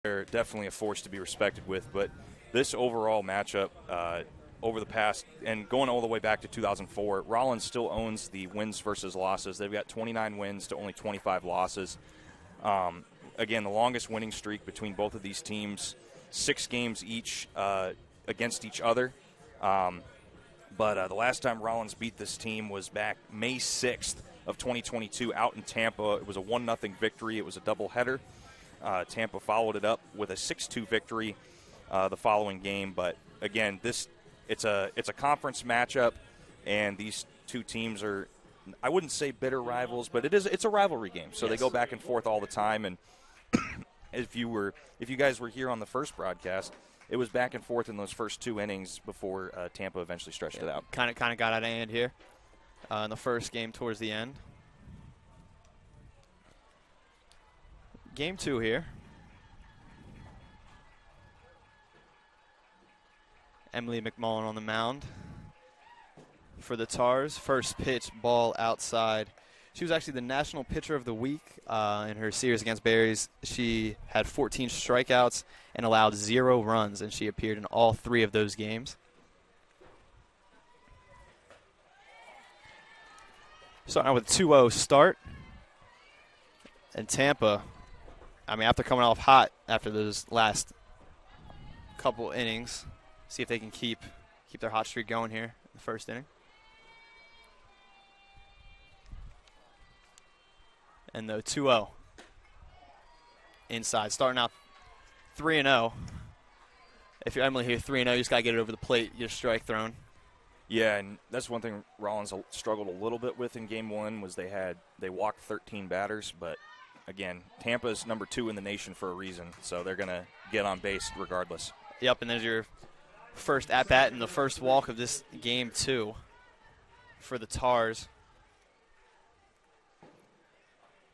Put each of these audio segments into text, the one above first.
They're definitely a force to be respected with, but this overall matchup over the past and going all the way back to 2004, Rollins still owns the wins versus losses. They've got 29 wins to only 25 losses. Again, the longest winning streak between both of these teams, 6 games each against each other. But the last time Rollins beat this team was back May 6th of 2022 out in Tampa. It was a 1-0 victory. It was a doubleheader. Tampa followed it up with a 6-2 victory the following game. But again, it's a conference matchup, and these two teams are, I wouldn't say bitter rivals, but it's a rivalry game. So They go back and forth all the time. And if you guys were here on the first broadcast, it was back and forth in those first 2 innings before Tampa eventually stretched it out. Kind of got out of hand here in the first game towards the end. Game 2 here. Emily McMullen on the mound for the Tars. First pitch, ball outside. She was actually the National Pitcher of the Week in her series against Berries. She had 14 strikeouts and allowed 0 runs, and she appeared in all 3 of those games. Starting out with a 2-0 start. And Tampa, after coming off hot after those last couple innings, see if they can keep their hot streak going here in the first inning. And the 2-0 inside, starting out 3-0. If you're Emily here, 3-0, you just got to get it over the plate, get a strike thrown. Yeah, and that's one thing Rollins struggled a little bit with in Game 1 was they walked 13 batters, but again, Tampa's number 2 in the nation for a reason, so they're going to get on base regardless. Yep, and there's your first at-bat and the first walk of this Game 2 for the Tars.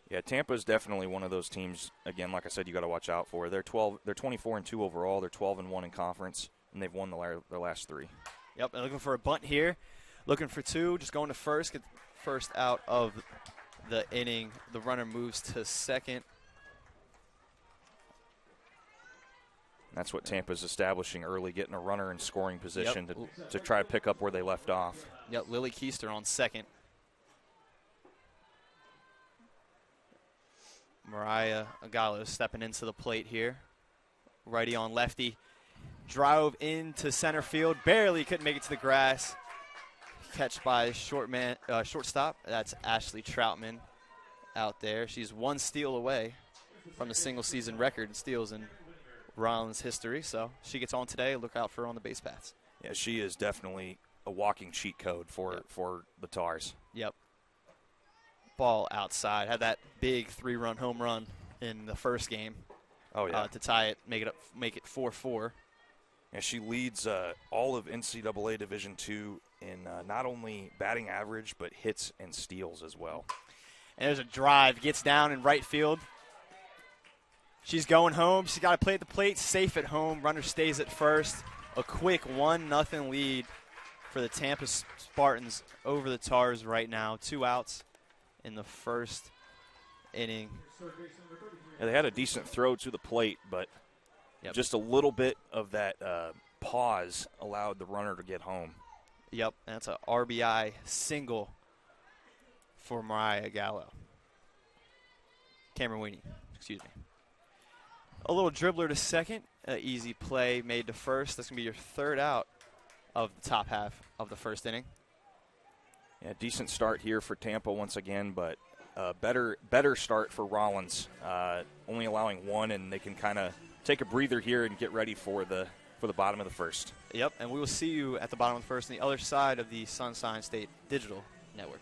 Yeah, Tampa's definitely one of those teams, again, like I said, you got to watch out for. They're 24-2 overall, they're 12-1 in conference, and they've won their last 3. Yep, and looking for a bunt here. Looking for 2, just going to first, get first out of the inning. The runner moves to second. That's what Tampa's establishing early, getting a runner in scoring position to try to pick up where they left off. Yep, Lily Keister on second. Mariah Agallo stepping into the plate here. Righty on lefty. Drove into center field. Barely couldn't make it to the grass. Catch by shortstop. That's Ashley Troutman out there. She's 1 steal away from the single-season record in steals in Rollins history. So she gets on today. Look out for her on the base paths. Yeah, she is definitely a walking cheat code for the Tars. Yep. Ball outside. Had that big 3-run home run in the first game. Oh yeah. To tie it, make it 4-4. Yeah, she leads all of NCAA Division II in not only batting average but hits and steals as well. And there's a drive. Gets down in right field. She's going home. She's got to play at the plate. Safe at home. Runner stays at first. A quick 1-0 lead for the Tampa Spartans over the Tars right now. 2 outs in the first inning. Yeah, they had a decent throw to the plate, but just a little bit of that pause allowed the runner to get home. Yep, that's a RBI single for Mariah Gallo. Cameron Weenie, excuse me. A little dribbler to second. Easy play made to first. That's going to be your 3rd out of the top half of the first inning. Yeah, decent start here for Tampa once again, but better start for Rollins. Only allowing 1, and they can kind of take a breather here and get ready for the bottom of the first. Yep, and we will see you at the bottom of the first on the other side of the Sunshine State Digital Network.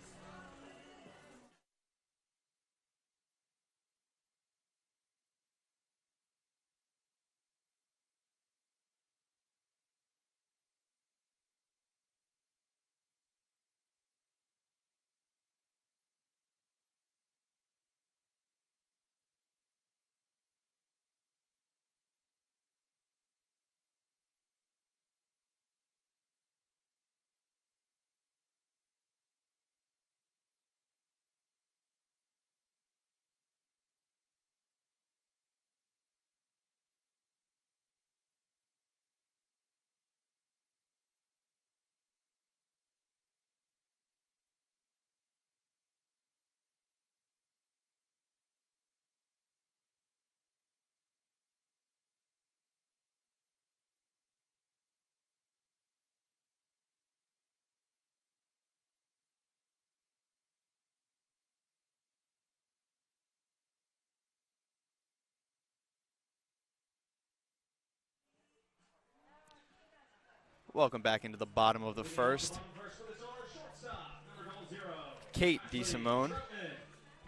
Welcome back into the bottom of the first. Kate DeSimone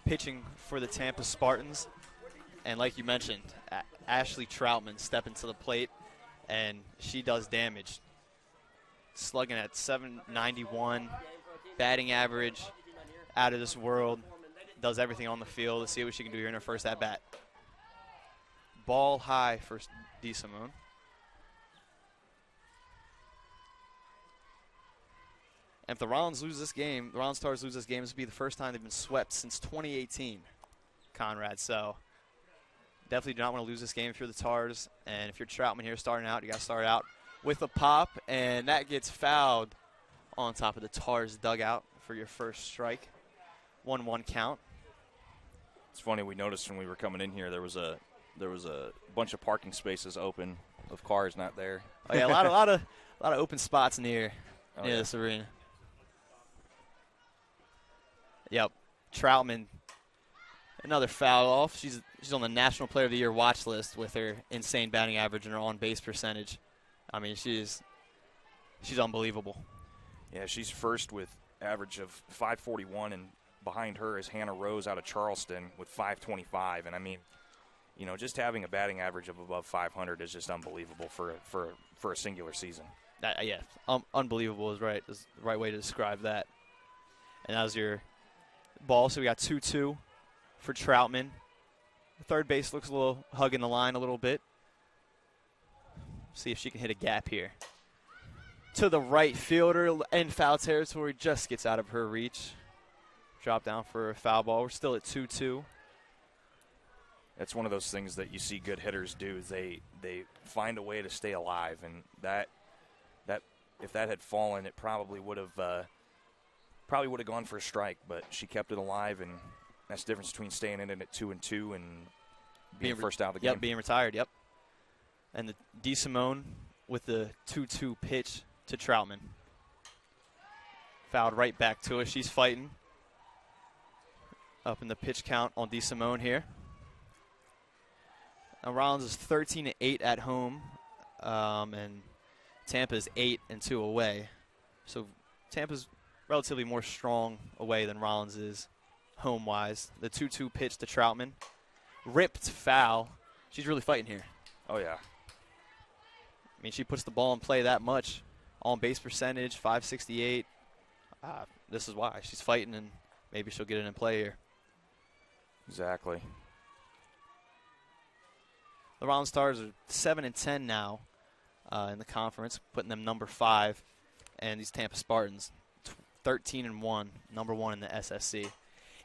pitching for the Tampa Spartans. And like you mentioned, Ashley Troutman stepping to the plate, and she does damage. Slugging at .791, batting average out of this world, does everything on the field. Let's see what she can do here in her first at-bat. Ball high for DeSimone. And if the Rollins lose this game, the Rollins Stars lose this game, this will be the first time they've been swept since 2018, Conrad. So definitely do not want to lose this game if you're the Tars. And if you're Troutman here starting out, you got to start out with a pop. And that gets fouled on top of the Tars dugout for your first strike. 1-1 count. It's funny, we noticed when we were coming in here there was a bunch of parking spaces open of cars not there. Oh yeah, a lot of open spots near this arena. Yep, Troutman, another foul off. She's on the National Player of the Year watch list with her insane batting average and her on-base percentage. I mean, she's unbelievable. Yeah, she's first with average of .541, and behind her is Hannah Rose out of Charleston with .525. And I mean, you know, just having a batting average of above 500 is just unbelievable for a singular season. Unbelievable is the right way to describe that. And that was your ball. So we got 2-2 for Troutman. Third base looks a little hugging the line a little bit. See if she can hit a gap here. To the right fielder in foul territory, just gets out of her reach. Drop down for a foul ball. We're still at 2-2. That's one of those things that you see good hitters do. Is they find a way to stay alive, and that if that had fallen, it probably would have gone for a strike. But she kept it alive, and that's the difference between staying in it at 2-2 and being first out of the game. Yep, being retired. Yep. And the DeSimone with the 2-2 pitch to Troutman. Fouled right back to her. She's fighting. Up in the pitch count on DeSimone here. Now Rollins is 13-8 at home, and Tampa is 8-2 away. So Tampa's relatively more strong away than Rollins is home-wise. The 2-2 pitch to Troutman. Ripped foul. She's really fighting here. Oh, yeah. I mean, she puts the ball in play that much. On-base percentage, .568. This is why. She's fighting, and maybe she'll get it in play here. Exactly. The Rollins Stars are 7-10 now in the conference, putting them number 5. And these Tampa Spartans, 13-1, number 1 in the SSC.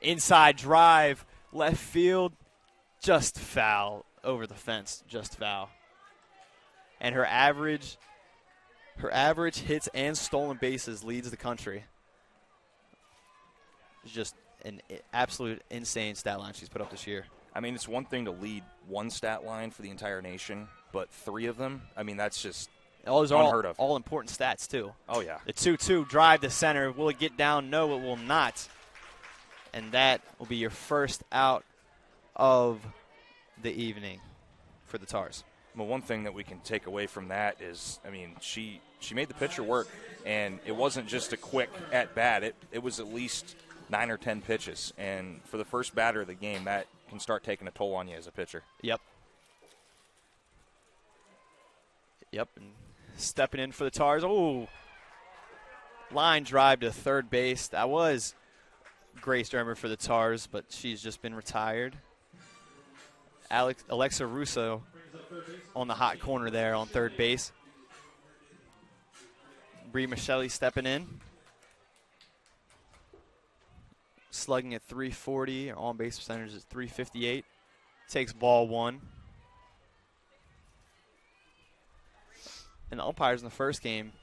Inside drive, left field, just foul. Over the fence, just foul. And her average hits and stolen bases leads the country. It's just an absolute insane stat line she's put up this year. I mean, it's one thing to lead one stat line for the entire nation, but 3 of them, I mean, that's just those are unheard of. All important stats, too. Oh, yeah. The 2-2 drive to center. Will it get down? No, it will not. And that will be your first out of the evening for the Tars. Well, one thing that we can take away from that is, I mean, she made the pitcher work, and it wasn't just a quick at-bat. It was at least 9 or 10 pitches. And for the first batter of the game, that can start taking a toll on you as a pitcher. Yep. And stepping in for the Tars. Oh, line drive to third base. That was Grace Dermer for the Tars, but she's just been retired. Alexa Russo on the hot corner there on third base. Bree Michelli stepping in. Slugging at .340. On-base percentage is .358. Takes ball 1. And the umpires in the first game,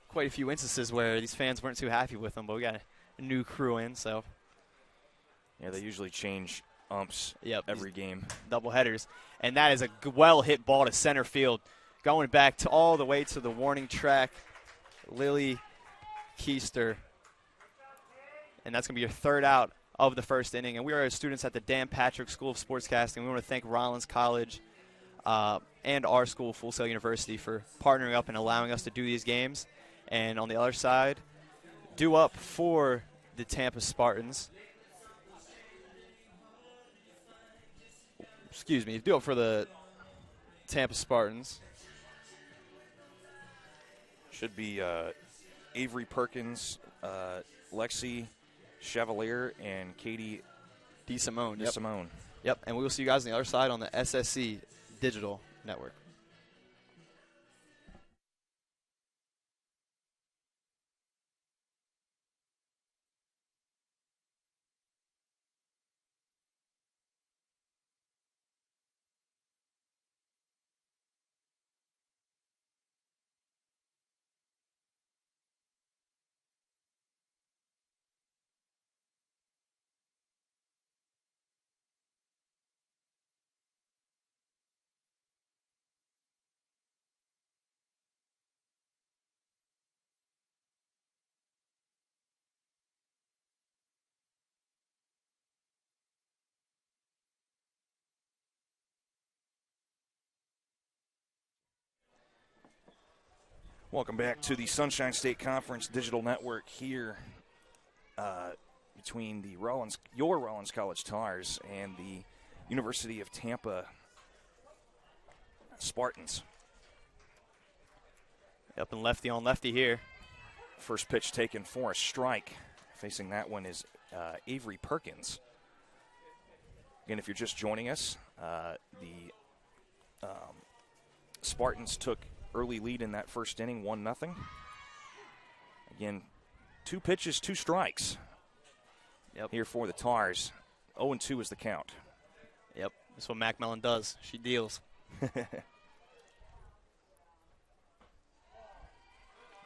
quite a few instances where these fans weren't too happy with them, but we got a new crew in, so. Yeah, they usually change umps every game. Double headers. And that is a well-hit ball to center field. Going back to all the way to the warning track. Lily Keister. And that's going to be your third out of the first inning. And we are students at the Dan Patrick School of Sportscasting. We want to thank Rollins College and our school, Full Sail University, for partnering up and allowing us to do these games. And on the other side, due up for the Tampa Spartans. Excuse me, due up for the Tampa Spartans. Should be Avery Perkins, Lexi Chevalier, and Katie DeSimone. Yep. DeSimone. Yep, and we will see you guys on the other side on the SSC Digital Network. Welcome back to the Sunshine State Conference Digital Network here between the your Rollins College Tars and the University of Tampa Spartans. Up and lefty on lefty here. First pitch taken for a strike. Facing that one is Avery Perkins. Again, if you're just joining us, the Spartans took early lead in that first inning, 1-0. Again, 2 pitches, 2 strikes. Yep. Here for the Tars. 0-2 is the count. Yep, that's what Mac Mellon does. She deals.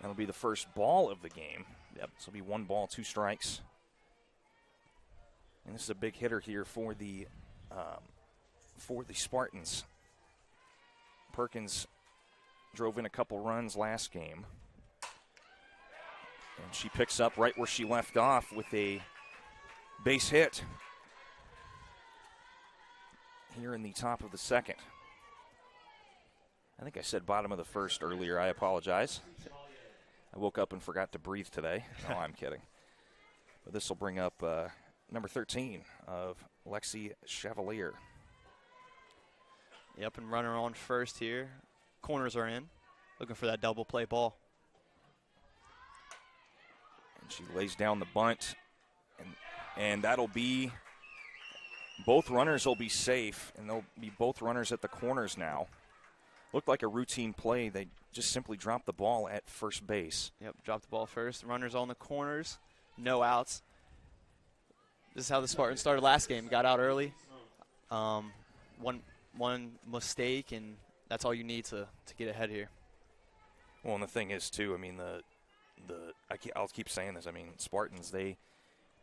That'll be the first ball of the game. Yep. This will be 1 ball, 2 strikes. And this is a big hitter here for the Spartans. Perkins drove in a couple runs last game. And she picks up right where she left off with a base hit here in the top of the second. I think I said bottom of the first earlier. I apologize. I woke up and forgot to breathe today. No, I'm kidding. But this will bring up number 13 of Lexi Chevalier. Yep, and runner on first here. Corners are in. Looking for that double play ball. And she lays down the bunt. And that'll be, both runners will be safe, and they'll be both runners at the corners now. Looked like a routine play. They just simply dropped the ball at first base. Yep, dropped the ball first. Runners on the corners. No outs. This is how the Spartans started last game. Got out early. One mistake, and that's all you need to get ahead here. Well, and the thing is, too, I mean, I'll keep saying this. I mean, Spartans, they're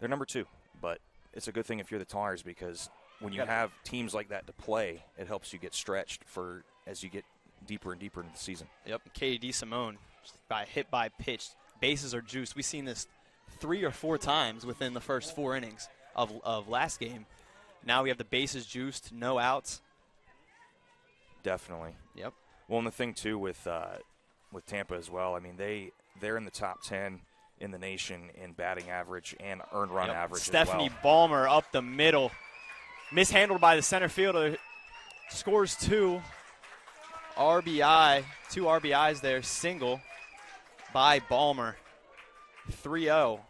number 2. But it's a good thing if you're the Tars, because when you have teams like that to play, it helps you get stretched for as you get deeper and deeper into the season. Yep, Katie DeSimone, hit by pitch. Bases are juiced. We've seen this 3 or 4 times within the first 4 innings of last game. Now we have the bases juiced, no outs. Definitely. Yep. Well, and the thing, too, with Tampa as well, I mean, they're in the top 10 in the nation in batting average and earned run average Stephanie as well. Balmer up the middle. Mishandled by the center fielder. Scores 2 RBI. 2 RBIs there. Single by Balmer. 3-0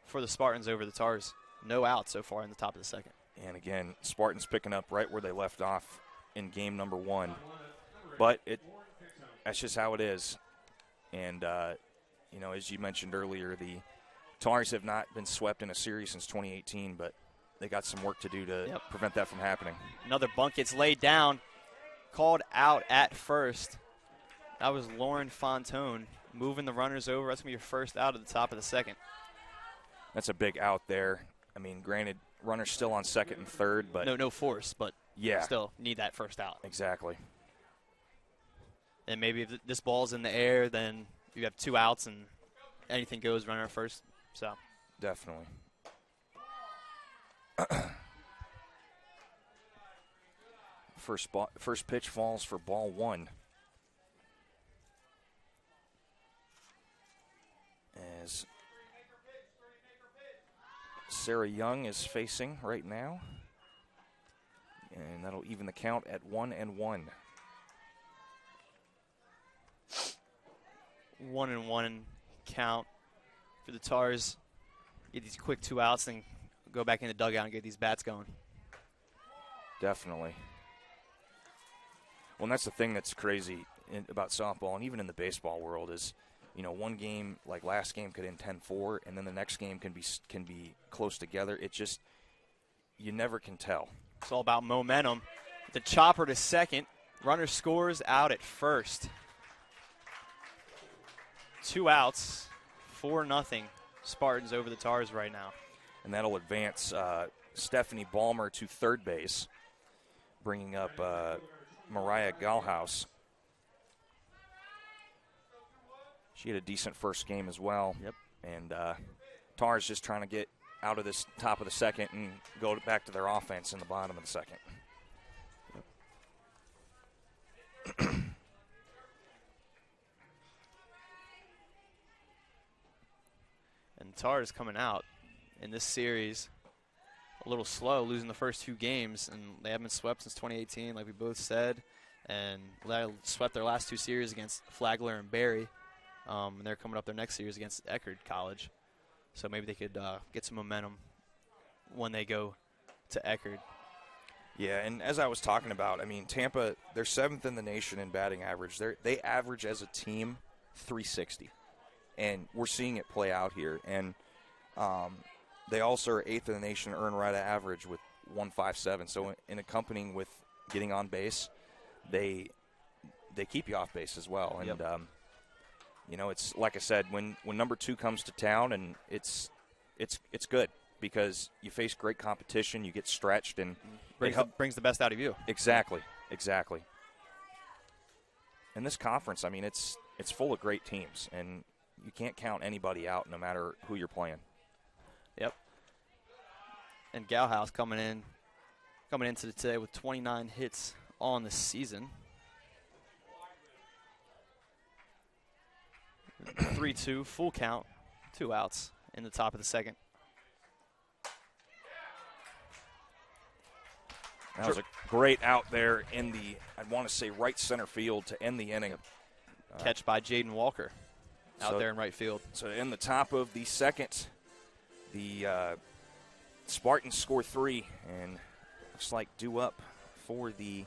for the Spartans over the Tars. No outs so far in the top of the second. And, again, Spartans picking up right where they left off in game number 1. But that's just how it is. And, as you mentioned earlier, the Tars have not been swept in a series since 2018, but they got some work to do to prevent that from happening. Another bunt gets laid down, called out at first. That was Lauren Fontone moving the runners over. That's going to be your first out at the top of the second. That's a big out there. I mean, granted, runners still on second and third, but no force, but still need that first out. Exactly. And maybe if this ball's in the air, then you have 2 outs and anything goes, runner first. So definitely. First pitch falls for ball 1. As Sarah Young is facing right now. And that'll even the count at 1-1. 1-1 count for the Tars. Get these quick 2 outs and go back in the dugout and get these bats going. Definitely. Well, and that's the thing that's crazy about softball, and even in the baseball world, is, you know, one game, like last game, could end 10-4, and then the next game can be close together. It just, you never can tell. It's all about momentum. The chopper to second. Runner scores out at first. 2 outs, 4-0. Spartans over the Tars right now. And that'll advance Stephanie Ballmer to third base, bringing up Mariah Galhaus. She had a decent first game as well. Yep. And Tars just trying to get out of this top of the second and go back to their offense in the bottom of the second. Yep. And Tars coming out in this series a little slow, losing the first 2 games, and they haven't been swept since 2018, like we both said. And they swept their last 2 series against Flagler and Barry. And they're coming up their next series against Eckerd College. So maybe they could get some momentum when they go to Eckerd. Yeah, and as I was talking about, I mean, Tampa, they're 7th in the nation in batting average. They average as a team 360. And we're seeing it play out here. And they also are 8th in the nation earned run average with 157. So in accompanying with getting on base, they keep you off base as well. And, yep. You know, it's like I said, when number 2 comes to town, and it's good because you face great competition, you get stretched, and brings the best out of you. Exactly. And this conference, I mean, it's full of great teams, and you can't count anybody out no matter who you're playing. Yep. And Galhaus coming into today with 29 hits on the season. 3-2, full count, 2 outs in the top of the second. That was a great out there in the, I'd want to say, right center field to end the inning. Catch by Jaden Walker out there in right field. So in the top of the second, the Spartans score 3, and looks like due up for the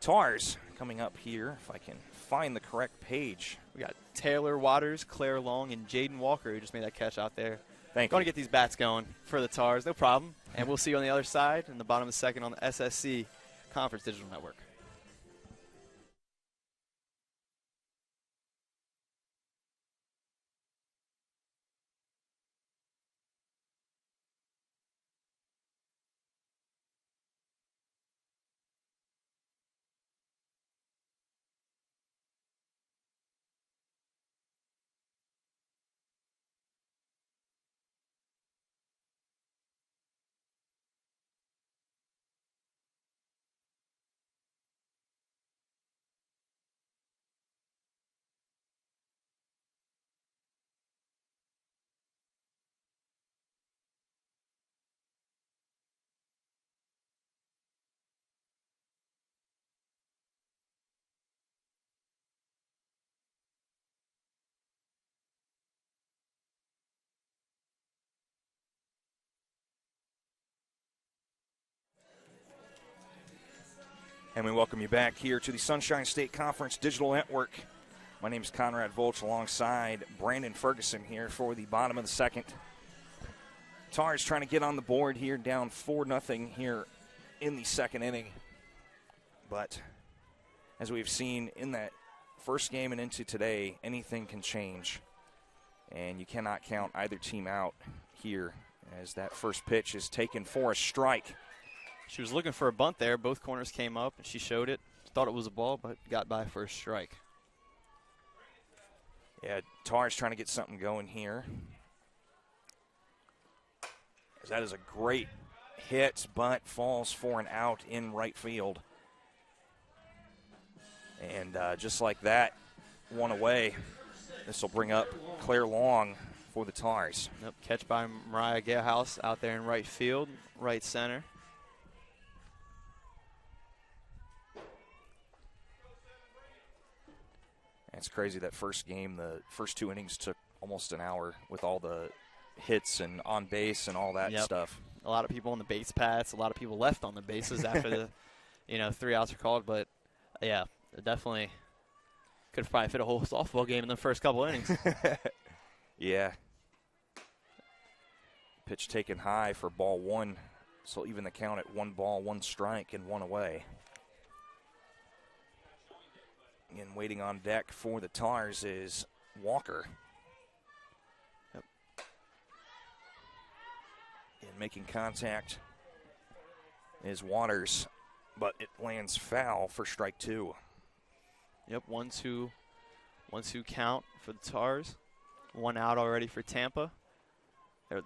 Tars coming up here, if I can find the correct page. We got Taylor Waters, Claire Long, and Jaden Walker who just made that catch out there. Thank you. Going to get these bats going for the Tars, no problem. And we'll see you on the other side in the bottom of the second on the SSC Conference Digital Network. And we welcome you back here to the Sunshine State Conference Digital Network. My name is Conrad Volch alongside Brandon Ferguson here for the bottom of the second. Tars trying to get on the board here, down 4-0 here in the second inning. But as we've seen in that first game and into today, anything can change. And you cannot count either team out here as that first pitch is taken for a strike. She was looking for a bunt there. Both corners came up, and she showed it. Thought it was a ball, but got by for a strike. Yeah, Tars trying to get something going here. That is a great hit. Bunt falls for an out in right field. And just like that, one away. This will bring up Claire Long for the Tars. Yep, catch by Mariah Galehouse out there in right field, right center. It's crazy that first game, the first 2 innings took almost an hour with all the hits and on base and all that stuff. A lot of people on the base paths, a lot of people left on the bases after the 3 outs are called. But, yeah, definitely could have probably fit a whole softball game in the first couple innings. Yeah. Pitch taken high for ball 1. So even the count at 1 ball, 1 strike, and 1 away. Again, waiting on deck for the Tars is Walker. Yep. And making contact is Waters, but it lands foul for strike 2. Yep, 1-2 count for the Tars. 1 out already for Tampa.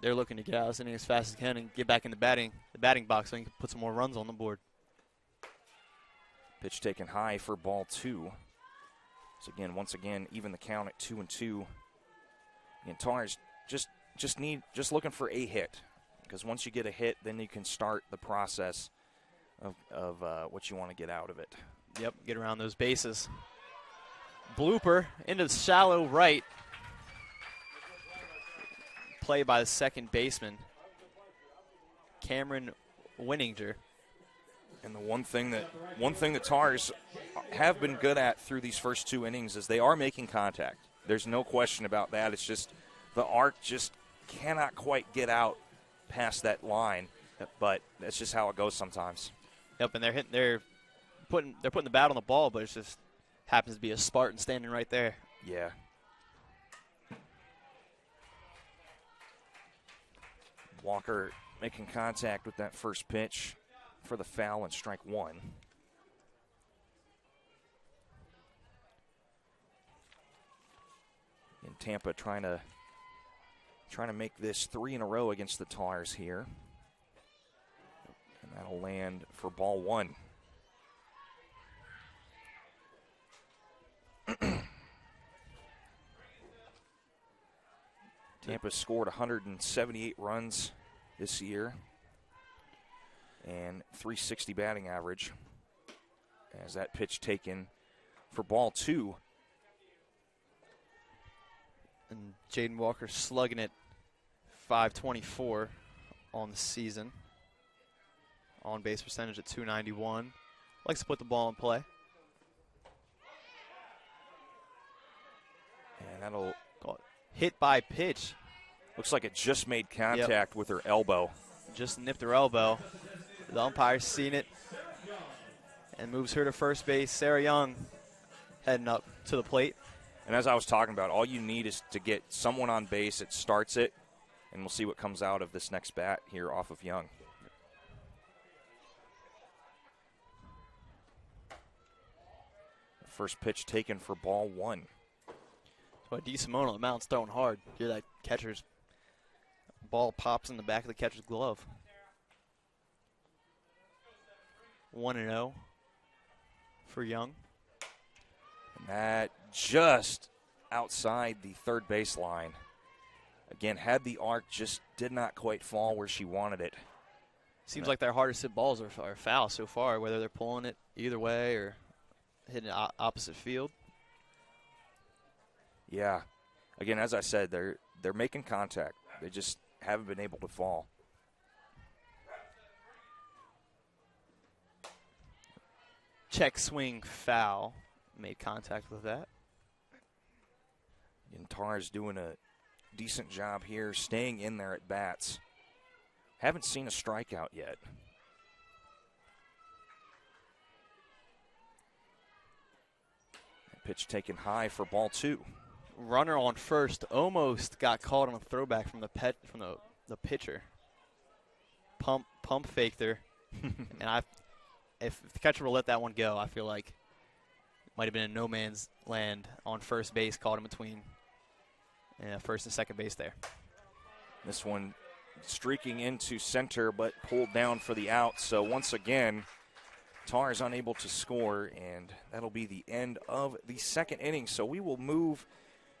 They're looking to get out of this inning as fast as they can and get back in the batting box so they can put some more runs on the board. Pitch taken high for ball 2. So again, once again, even the count at 2-2. And Tars just looking for a hit, because once you get a hit, then you can start the process of what you want to get out of it. Yep, get around those bases. Blooper into the shallow right. Play by the second baseman, Cameron Winninger. And the one thing that Tars have been good at through these first 2 innings is they are making contact. There's no question about that. It's just the arc just cannot quite get out past that line. But that's just how it goes sometimes. Yep, and they're putting the bat on the ball, but it just happens to be a Spartan standing right there. Yeah. Walker making contact with that first pitch for the foul and strike 1. And Tampa trying to make this 3 in a row against the Tars here. And that'll land for ball 1. Tampa scored 178 runs this year and 360 batting average. As that pitch taken for ball 2. And Jaden Walker slugging it .524 on the season. On base percentage at .291. Likes to put the ball in play. And that'll hit by pitch. Looks like it just made contact with her elbow. Just nipped her elbow. The umpire's seen it and moves her to first base. Sarah Young heading up to the plate. And as I was talking about, all you need is to get someone on base that starts it, and we'll see what comes out of this next bat here off of Young. First pitch taken for ball 1. So DeSimone on the mound's throwing hard. Hear that catcher's ball pops in the back of the catcher's glove. 1-0 for Young. And that just outside the third base line. Again, had the arc, just did not quite fall where she wanted it. Seems like their hardest hit balls are foul so far, whether they're pulling it either way or hitting it opposite field. Yeah. Again, as I said, they're making contact. They just haven't been able to fall. Check swing foul. Made contact with that. And Tars doing a decent job here, staying in there at bats. Haven't seen a strikeout yet. Pitch taken high for ball 2. Runner on first almost got caught on a throwback from the pitcher. Pump faked her, and if the catcher will let that one go, I feel like it might have been in no man's land on first base, caught in between first and second base there. This one streaking into center, but pulled down for the out. So once again, Tars unable to score, and that'll be the end of the second inning. So we will move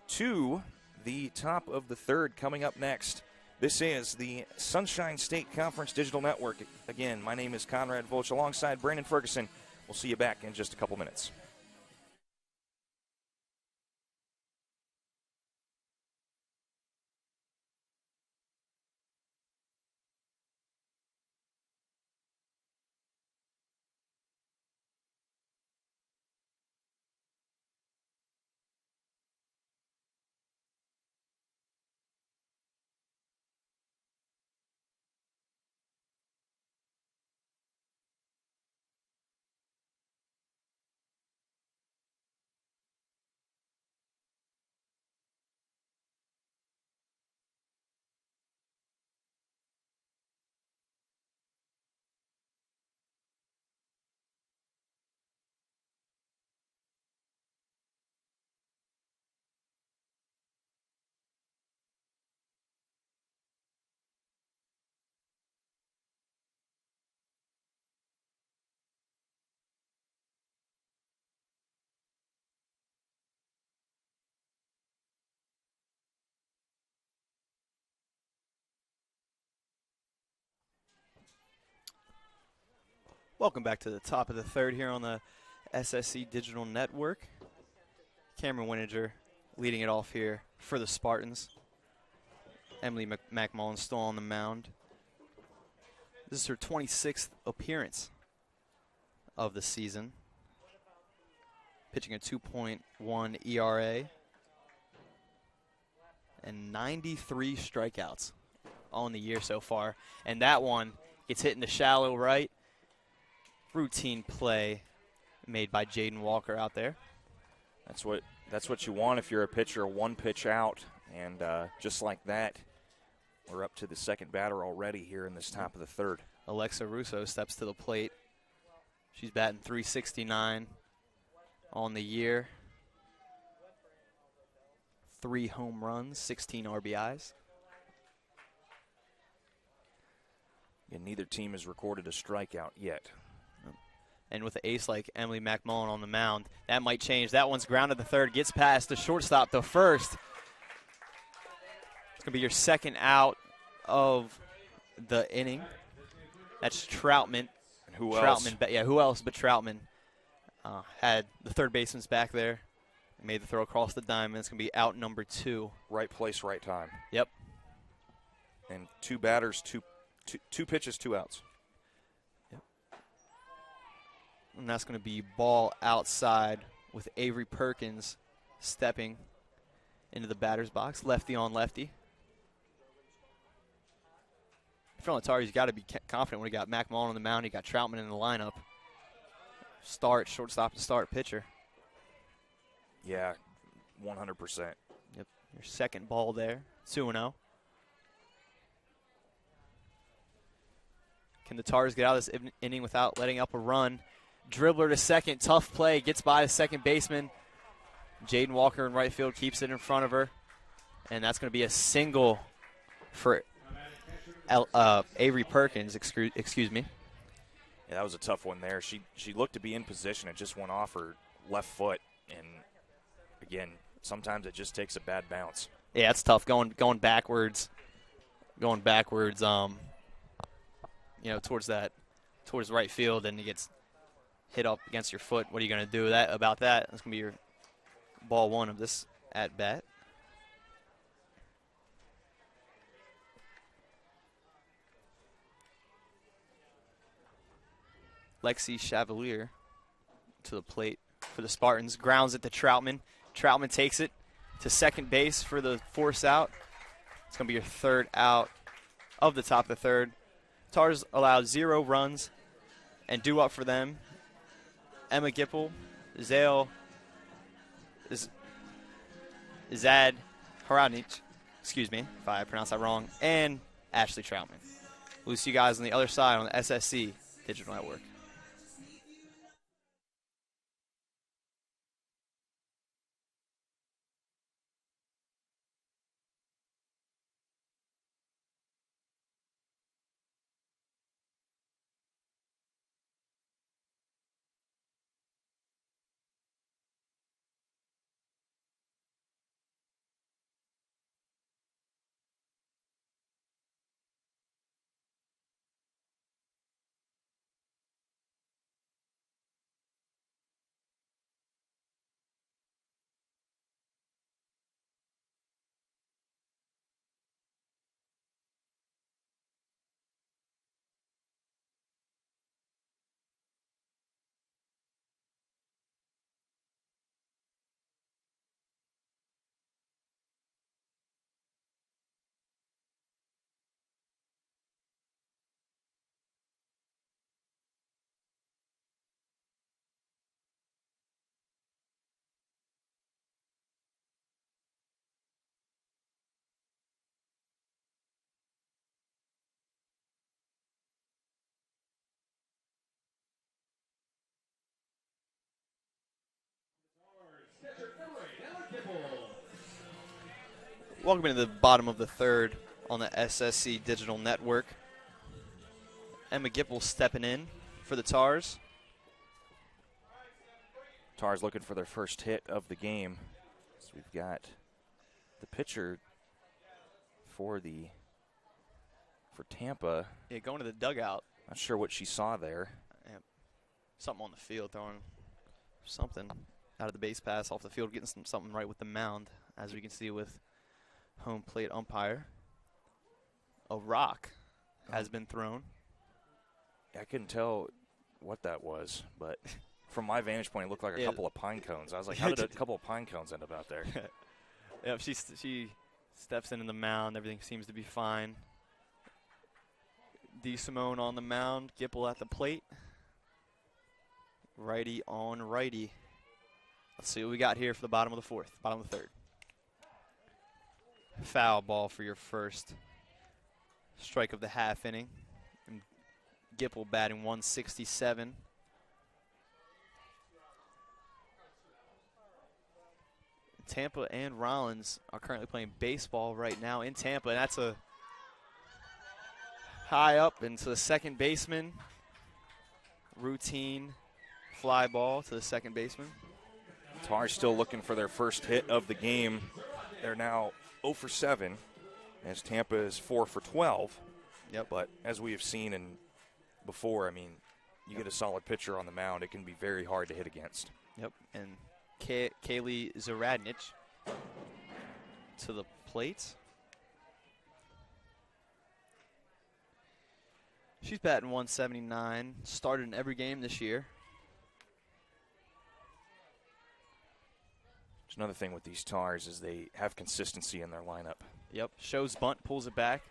to the top of the third coming up next. This is the Sunshine State Conference Digital Network. Again, my name is Conrad Volch alongside Brandon Ferguson. We'll see you back in just a couple minutes. Welcome back to the top of the third here on the SSC Digital Network. Cameron Wininger leading it off here for the Spartans. Emily McMullen still on the mound. This is her 26th appearance of the season. Pitching a 2.1 ERA and 93 strikeouts on the year so far. And that one gets hit in the shallow right. Routine play made by Jaden Walker out there. That's what you want if you're a pitcher, one pitch out. And just like that, we're up to the second batter already here in this top of the third. Alexa Russo steps to the plate. She's batting .369 on the year. 3 home runs, 16 RBIs. And neither team has recorded a strikeout yet. And with an ace like Emily McMullen on the mound, that might change. That one's grounded to third, gets past the shortstop to first. It's going to be your second out of the inning. That's Troutman. And who else? Who else but Troutman had the third baseman's back there. Made the throw across the diamond. It's going to be out number 2. Right place, right time. Yep. And 2 batters, two pitches, 2 outs. And that's going to be ball outside with Avery Perkins stepping into the batter's box. Lefty on lefty. If you're on the Tigers, you got to be confident when you got McMullen on the mound, you got Troutman in the lineup. Start, shortstop to start, pitcher. Yeah, 100%. Yep. Your second ball there, 2-0. Can the Tars get out of this inning without letting up a run? Dribbler to second, tough play, gets by the second baseman. Jaden Walker in right field keeps it in front of her. And that's going to be a single for Avery Perkins, excuse me. Yeah, that was a tough one there. She looked to be in position. It just went off her left foot. And, again, sometimes it just takes a bad bounce. Yeah, it's tough going backwards. Towards right field, and it gets hit up against your foot. What are you going to do about that? That's going to be your ball 1 of this at-bat. Lexi Chevalier to the plate for the Spartans. Grounds it to Troutman. Troutman takes it to second base for the force out. It's going to be your third out of the top of the third. Tars allowed 0 runs, and due up for them, Emma Gipple, Zale, Zad Haradnic, excuse me if I pronounce that wrong, and Ashley Troutman. We'll see you guys on the other side on the SSC Digital Network. Welcome into the bottom of the third on the SSC Digital Network. Emma Gipple stepping in for the Tars. Tars looking for their first hit of the game. So we've got the pitcher for Tampa. Yeah, going to the dugout. Not sure what she saw there. Yeah, something on the field, throwing something out of the base pass off the field, getting something right with the mound, as we can see with home plate umpire. A rock has been thrown. I couldn't tell what that was, but from my vantage point, it looked like a couple of pine cones. I was like, how did a couple of pine cones end up out there? Yeah, she steps into the mound. Everything seems to be fine. DeSimone on the mound. Gipple at the plate. Righty on righty. Let's see what we got here for the bottom of the fourth, bottom of the third. Foul ball for your first strike of the half inning. And Gipple batting 167. Tampa and Rollins are currently playing baseball right now in Tampa, and that's a high up into the second baseman. Routine fly ball to the second baseman. Tars still looking for their first hit of the game. They're now 0 for 7, as Tampa is 4 for 12. Yep. But as we have seen before, I mean, you get a solid pitcher on the mound, it can be very hard to hit against. Yep. And Kaylee Zaradnich to the plate. She's batting 179. Started in every game this year. It's another thing with these Tars is they have consistency in their lineup. Yep. Shows bunt, pulls it back.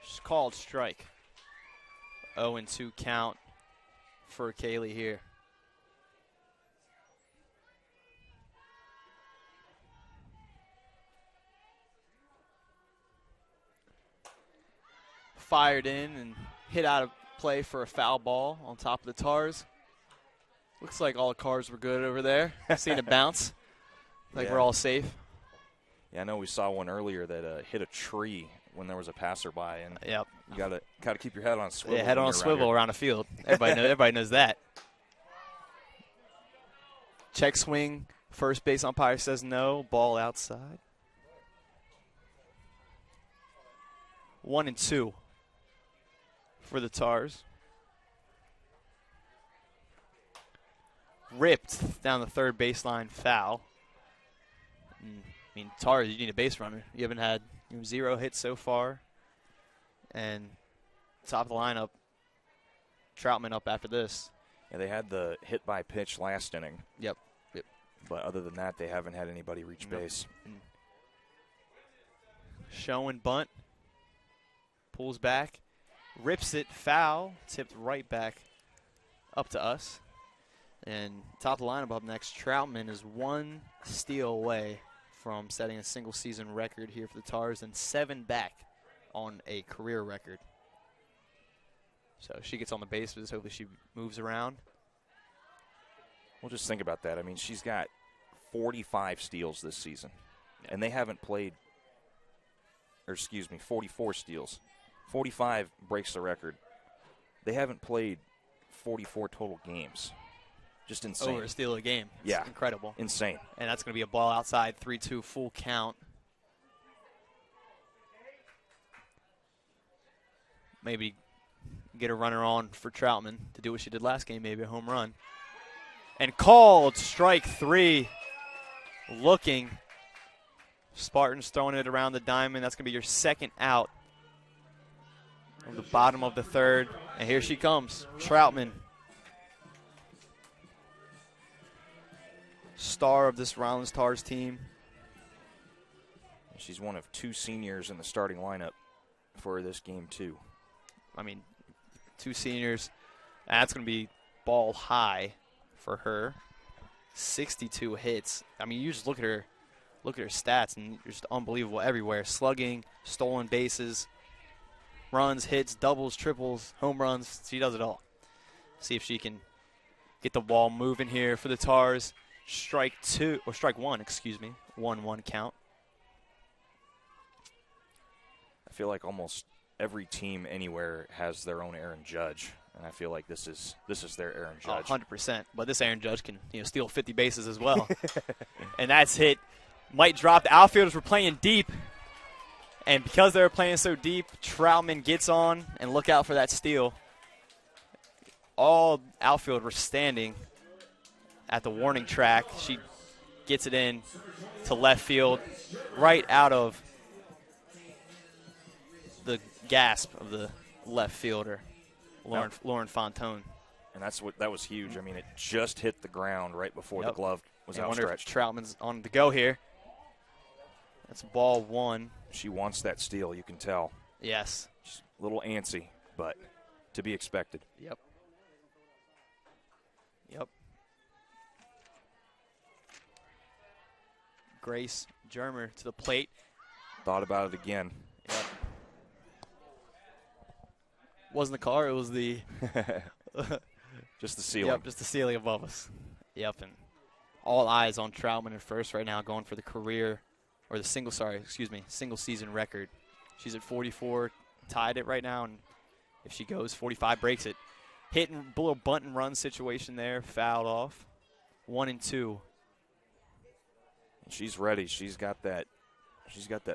She's called strike. 0-2 count for Kaylee here. Fired in and hit out of play for a foul ball on top of the Tars. Looks like all the cars were good over there. Seen it bounce. Like we're all safe. Yeah, I know we saw one earlier that hit a tree when there was a passerby, and yep. You gotta keep your head on a swivel. Yeah, head on a swivel around the field. Everybody knows that. Check swing. First base umpire says no. Ball outside. 1-2 for the Tars. Ripped down the third baseline, foul. I mean, Tars, you need a base runner. You haven't had 0 hits so far. And top of the lineup, Troutman up after this. Yeah, they had the hit by pitch last inning. Yep. But other than that, they haven't had anybody reach base. Showing bunt. Pulls back. Rips it, foul. Tipped right back up to us. And top of the lineup up next, Troutman is 1 steal away from setting a single season record here for the Tars and 7 back on a career record. So she gets on the bases. Hopefully she moves around. Well, just think about that. I mean, she's got 45 steals this season. And they haven't played, 44 steals. 45 breaks the record. They haven't played 44 total games. Just insane. Over a steal a game. It's yeah. Incredible. Insane. And that's going to be a ball outside, 3-2 full count. Maybe get a runner on for Troutman to do what she did last game, maybe a home run. And called strike 3. Looking. Spartans throwing it around the diamond. That's going to be your second out of the bottom of the third. And here she comes, Troutman. Star of this Rollins Tars team. She's one of 2 seniors in the starting lineup for this game, too. I mean, 2 seniors. That's going to be ball high for her. 62 hits. I mean, you just look at her stats, and they're just unbelievable everywhere. Slugging, stolen bases, runs, hits, doubles, triples, home runs. She does it all. See if she can get the ball moving here for the Tars. Strike 1, 1-1 count. I feel like almost every team anywhere has their own Aaron Judge, and I feel like this is their Aaron Judge. 100%. But this Aaron Judge can steal 50 bases as well. And that's hit. Might drop. The outfielders were playing deep. And because they were playing so deep, Troutman gets on, and look out for that steal. All outfield were standing at the warning track. She gets it in to left field, right out of the gasp of the left fielder, Lauren Fontone. And that was huge. I mean, it just hit the ground right before the glove was outstretched. I wonder if Troutman's on the go here. That's ball one. She wants that steal, you can tell. Yes. She's a little antsy, but to be expected. Yep. Grace Germer to the plate. Thought about it again. Yep. Wasn't the car, it was the just the ceiling. Yep, just the ceiling above us. Yep, and all eyes on Troutman at first right now, going for the single season record. She's at 44, tied it right now, and if she goes 45, breaks it. Hitting a little bunt and run situation there, fouled off. 1-2. She's ready. She's got that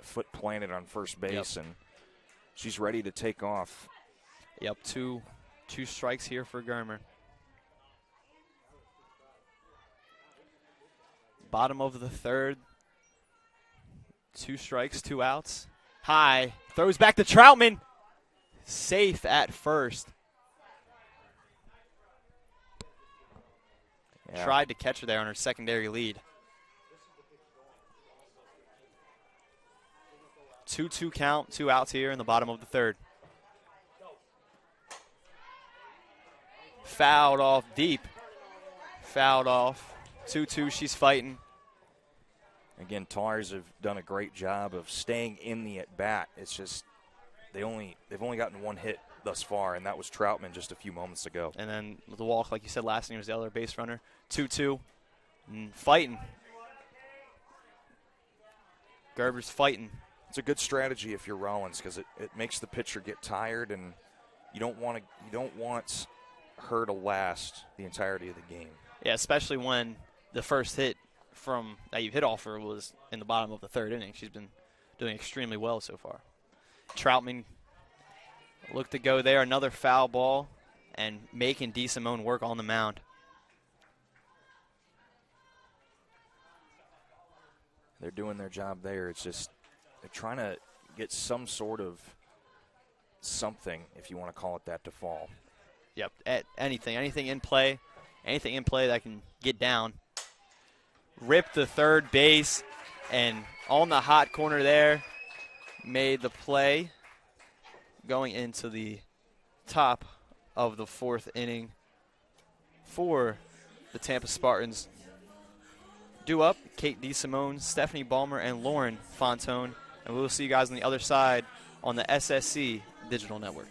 foot planted on first base, and she's ready to take off. Yep, two strikes here for Germer. Bottom of the third. 2 strikes, 2 outs. High, throws back to Troutman. Safe at first. Yeah. Tried to catch her there on her secondary lead. 2-2 count, 2 outs here in the bottom of the third. Fouled off deep. Fouled off. 2-2, she's fighting. Again, Tars have done a great job of staying in the at-bat. It's just they've only gotten 1 hit thus far, and that was Troutman just a few moments ago. And then the walk, like you said, last name was the other base runner. 2-2. Fighting. Gerber's fighting. It's a good strategy if you're Rollins because it makes the pitcher get tired, and you don't want her to last the entirety of the game. Yeah, especially when the first hit that you hit off her was in the bottom of the third inning. She's been doing extremely well so far. Troutman looked to go there, another foul ball, and making DeSimone work on the mound. They're doing their job there. It's just they're trying to get some sort of something, if you want to call it that, to fall. Yep, anything in play that can get down. Ripped the third base, and on the hot corner there, made the play going into the top of the 4th inning for the Tampa Spartans. Due up, Kate DeSimone, Stephanie Ballmer, and Lauren Fontone. And we'll see you guys on the other side on the SSC Digital Network.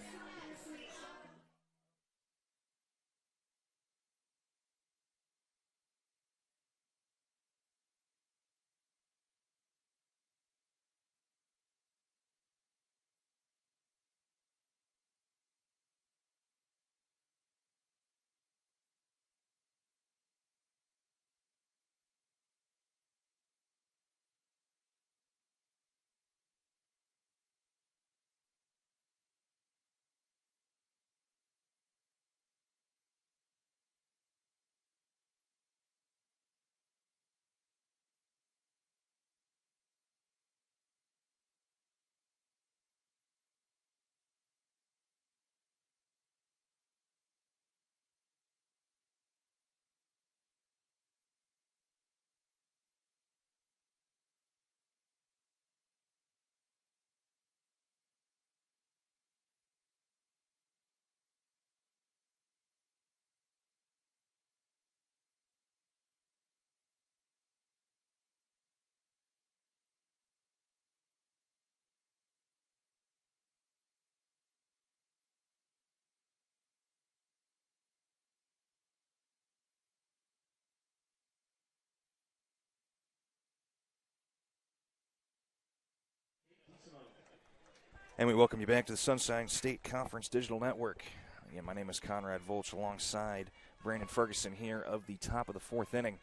And we welcome you back to the Sunshine State Conference Digital Network. Again, my name is Conrad Volch alongside Brandon Ferguson here of the top of the fourth inning.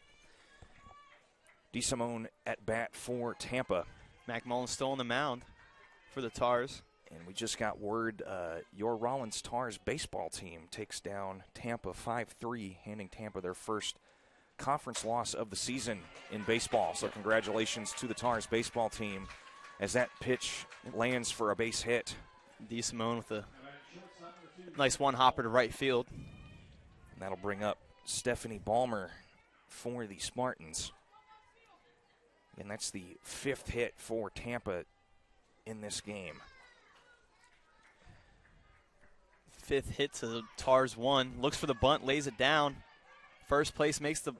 DeSimone at bat for Tampa. Mac Mullen still on the mound for the Tars. And we just got word your Rollins Tars baseball team takes down Tampa 5-3, handing Tampa their first conference loss of the season in baseball. So congratulations to the Tars baseball team as that pitch lands for a base hit. DeSimone with a nice one-hopper to right field. And that'll bring up Stephanie Ballmer for the Spartans. And that's the 5th hit for Tampa in this game. 5th hit to the Tars 1. Looks for the bunt, lays it down. First base makes the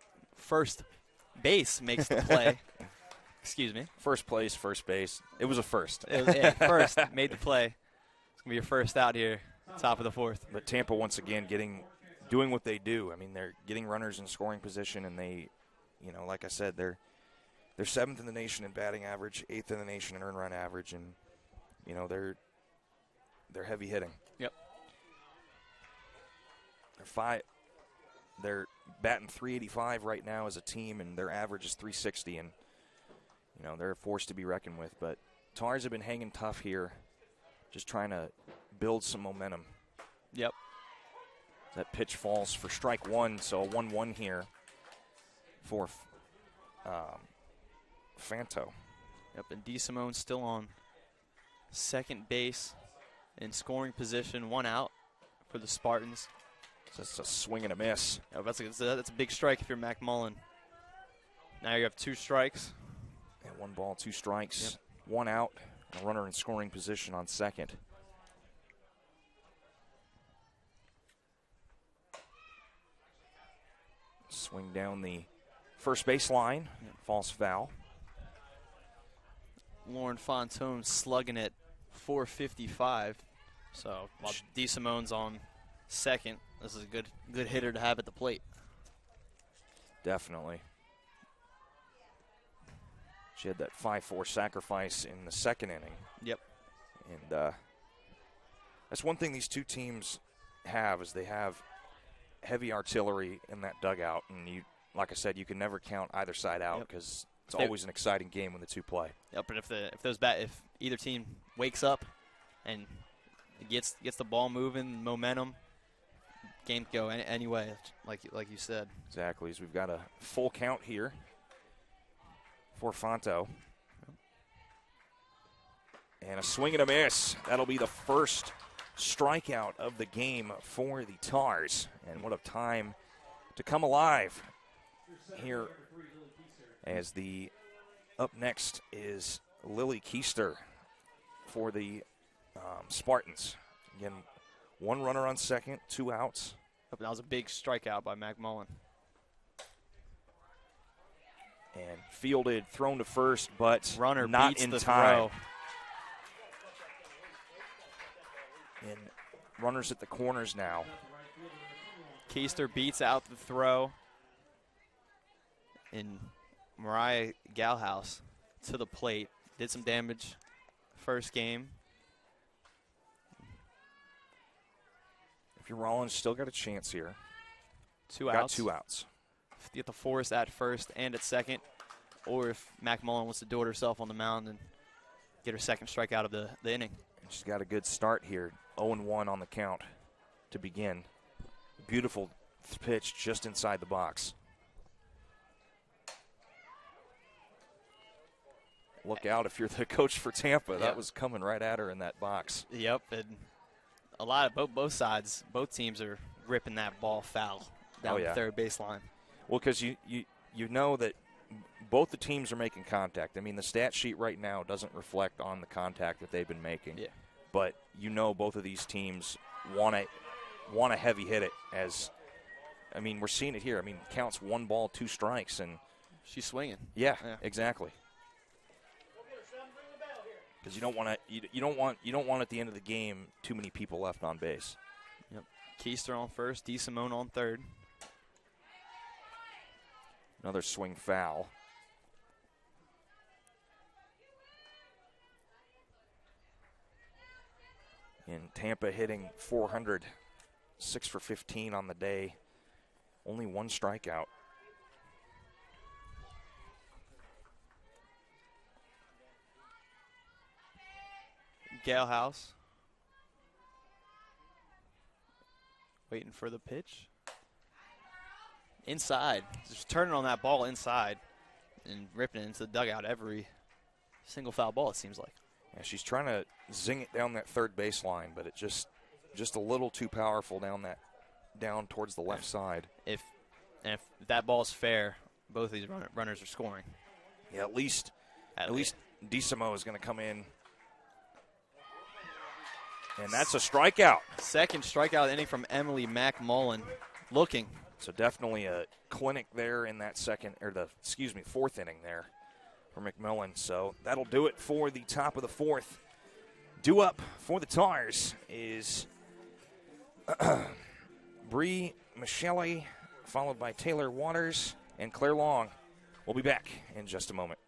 play. Excuse me. First place, first base. It was a first. First made the play. It's going to be your first out here, top of the fourth. But Tampa once again doing what they do. I mean, they're getting runners in scoring position, and they, like I said, they're 7th in the nation in batting average, 8th in the nation in earned run average, and they're heavy hitting. Yep. They're batting .385 right now as a team, and their average is .360, and they're a force to be reckoned with. But Tars have been hanging tough here, just trying to build some momentum. Yep. That pitch falls for strike one, so a 1-1 here for Fanto. Yep, and DeSimone still on second base in scoring position, 1 out for the Spartans. So that's a swing and a miss. Yeah, that's a big strike if you're Mac Mullen. Now you have 2 strikes. And 1 ball, 2 strikes, 1 out, a runner in scoring position on second. Swing down the first base line, false foul. Lauren Fontone slugging at .455. So while DeSimone's on second, this is a good hitter to have at the plate. Definitely. She had that 5-4 sacrifice in the second inning. Yep. And that's one thing these two teams have is they have heavy artillery in that dugout. And like I said, you can never count either side out because it's always an exciting game when the two play. Yep. But if either team wakes up and gets the ball moving, momentum, game can go any way, like you said. Exactly. As we've got a full count here for Fanto. And a swing and a miss. That'll be the first strikeout of the game for the Tars. And what a time to come alive here as up next is Lily Keister for the Spartans. Again, 1 runner on second, 2 outs. That was a big strikeout by Mac Mullen. And fielded, thrown to first, but runner not beats in the time. Throw. And runners at the corners now. Keister beats out the throw. And Mariah Galhouse to the plate. Did some damage first game. If you're Rollins, still got a chance here. 2 outs. Got 2 outs. Get the Forest at first and at second. Or if Mac Mullen wants to do it herself on the mound and get her second strikeout of the inning. And she's got a good start here. 0-1 on the count to begin. Beautiful pitch just inside the box. Look out if you're the coach for Tampa. That was coming right at her in that box. Yep, and a lot of both sides, both teams are ripping that ball foul down the third baseline. Well, because you know that both the teams are making contact. I mean, the stat sheet right now doesn't reflect on the contact that they've been making. Yeah. But both of these teams want to heavy hit it as, I mean, we're seeing it here. I mean, counts 1 ball, 2 strikes, and she's swinging. Yeah, exactly. Because you don't want at the end of the game too many people left on base. Yep. Keister on first, DeSimone on third. Another swing foul. In Tampa hitting 400, 6 for 15 on the day. Only one strikeout. Gale House waiting for the pitch. Inside. Just turning on that ball inside and ripping it into the dugout every single foul ball, it seems like. Yeah, she's trying to zing it down that third baseline, but it just a little too powerful down towards the left side. If that ball's fair, both of these runners are scoring. Yeah, at least DeSimo is going to come in. And that's a strikeout. Second strikeout inning from Emily McMullen. Looking. So definitely a clinic there in that fourth inning there for McMillan. So that'll do it for the top of the fourth. Due up for the Tars is Bree Michele, followed by Taylor Waters and Claire Long. We'll be back in just a moment.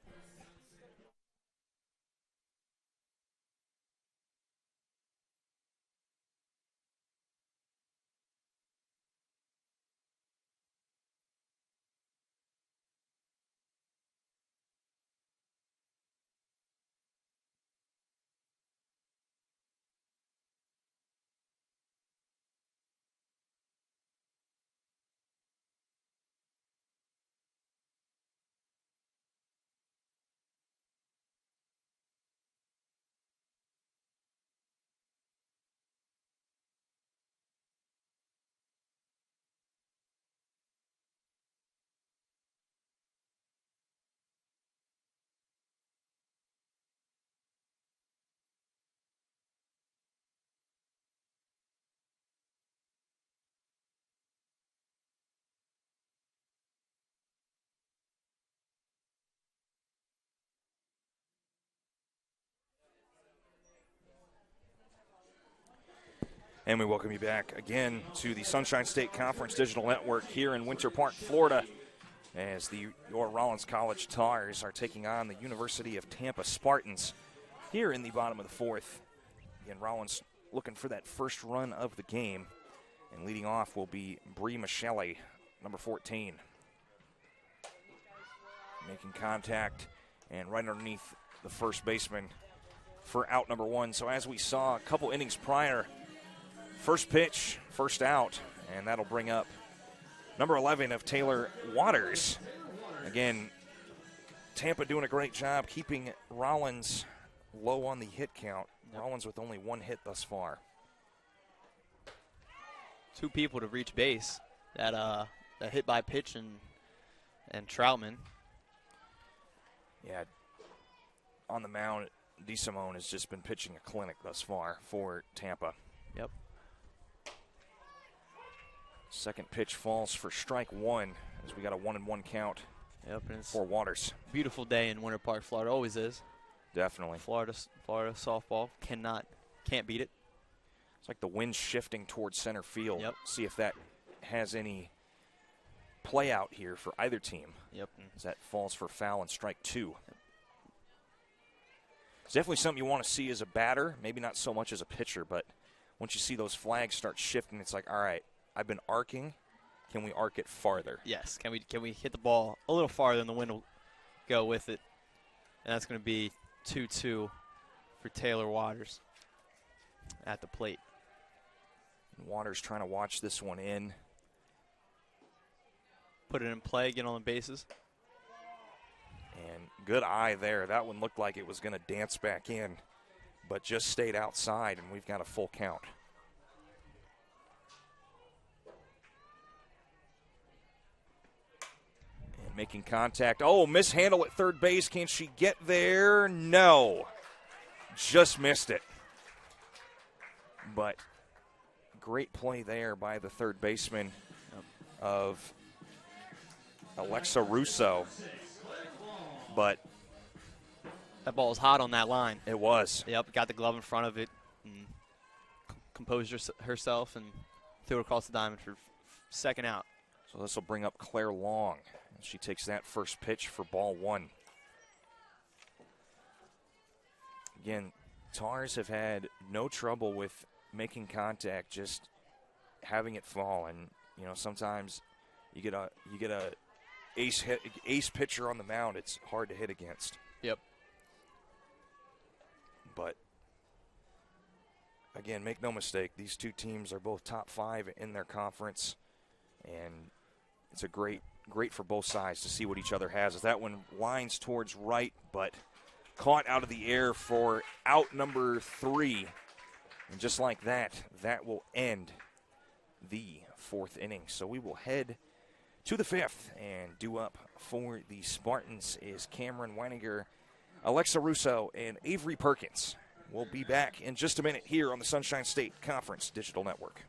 And we welcome you back again to the Sunshine State Conference Digital Network here in Winter Park, Florida, as your Rollins College Tars are taking on the University of Tampa Spartans here in the bottom of the fourth. Again, Rollins looking for that first run of the game, and leading off will be Bree Michele, number 14. Making contact and right underneath the first baseman for out number one. So as we saw a couple innings prior, first pitch, first out, and that'll bring up number 11 of Taylor Waters. Again, Tampa doing a great job keeping Rollins low on the hit count. Rollins with only one hit thus far. Two people to reach base. That hit by pitch and Troutman. Yeah, on the mound, DeSimone has just been pitching a clinic thus far for Tampa. Yep. Second pitch falls for strike one as we got a 1-1 count. Yep, and it's for Waters. Beautiful day in Winter Park, Florida. Always is. Definitely. Florida softball can't beat it. It's like the wind's shifting towards center field. Yep. See if that has any play out here for either team. Yep. As that falls for foul and strike two. Yep. It's definitely something you want to see as a batter, maybe not so much as a pitcher, but once you see those flags start shifting, it's like, all right, I've been arcing. Can we arc it farther? Yes. Can we hit the ball a little farther and the wind will go with it? And that's going to be 2-2 for Taylor Waters at the plate. Waters trying to watch this one in. Put it in play, get on the bases. And good eye there. That one looked like it was going to dance back in, but just stayed outside, and we've got a full count. And making contact. Oh, mishandle at third base. Can she get there? No. Just missed it. But great play there by the third baseman of Alexa Russo. But that ball was hot on that line. It was. Yep, got the glove in front of it and composed herself and threw it across the diamond for second out. So this will bring up Claire Long. She takes that first pitch for ball one. Again, Tars have had no trouble with making contact, just having it fall. And, you know, sometimes you get a ace pitcher on the mound, it's hard to hit against. Yep. But, again, make no mistake, these two teams are both top 5 in their conference, and it's a great for both sides to see what each other has. As that one winds towards right, but caught out of the air for out number 3. And just like that, that will end the 4th inning. So we will head to the 5th, and due up for the Spartans is Cameron Weininger, Alexa Russo, and Avery Perkins. We'll be back in just a minute here on the Sunshine State Conference Digital Network.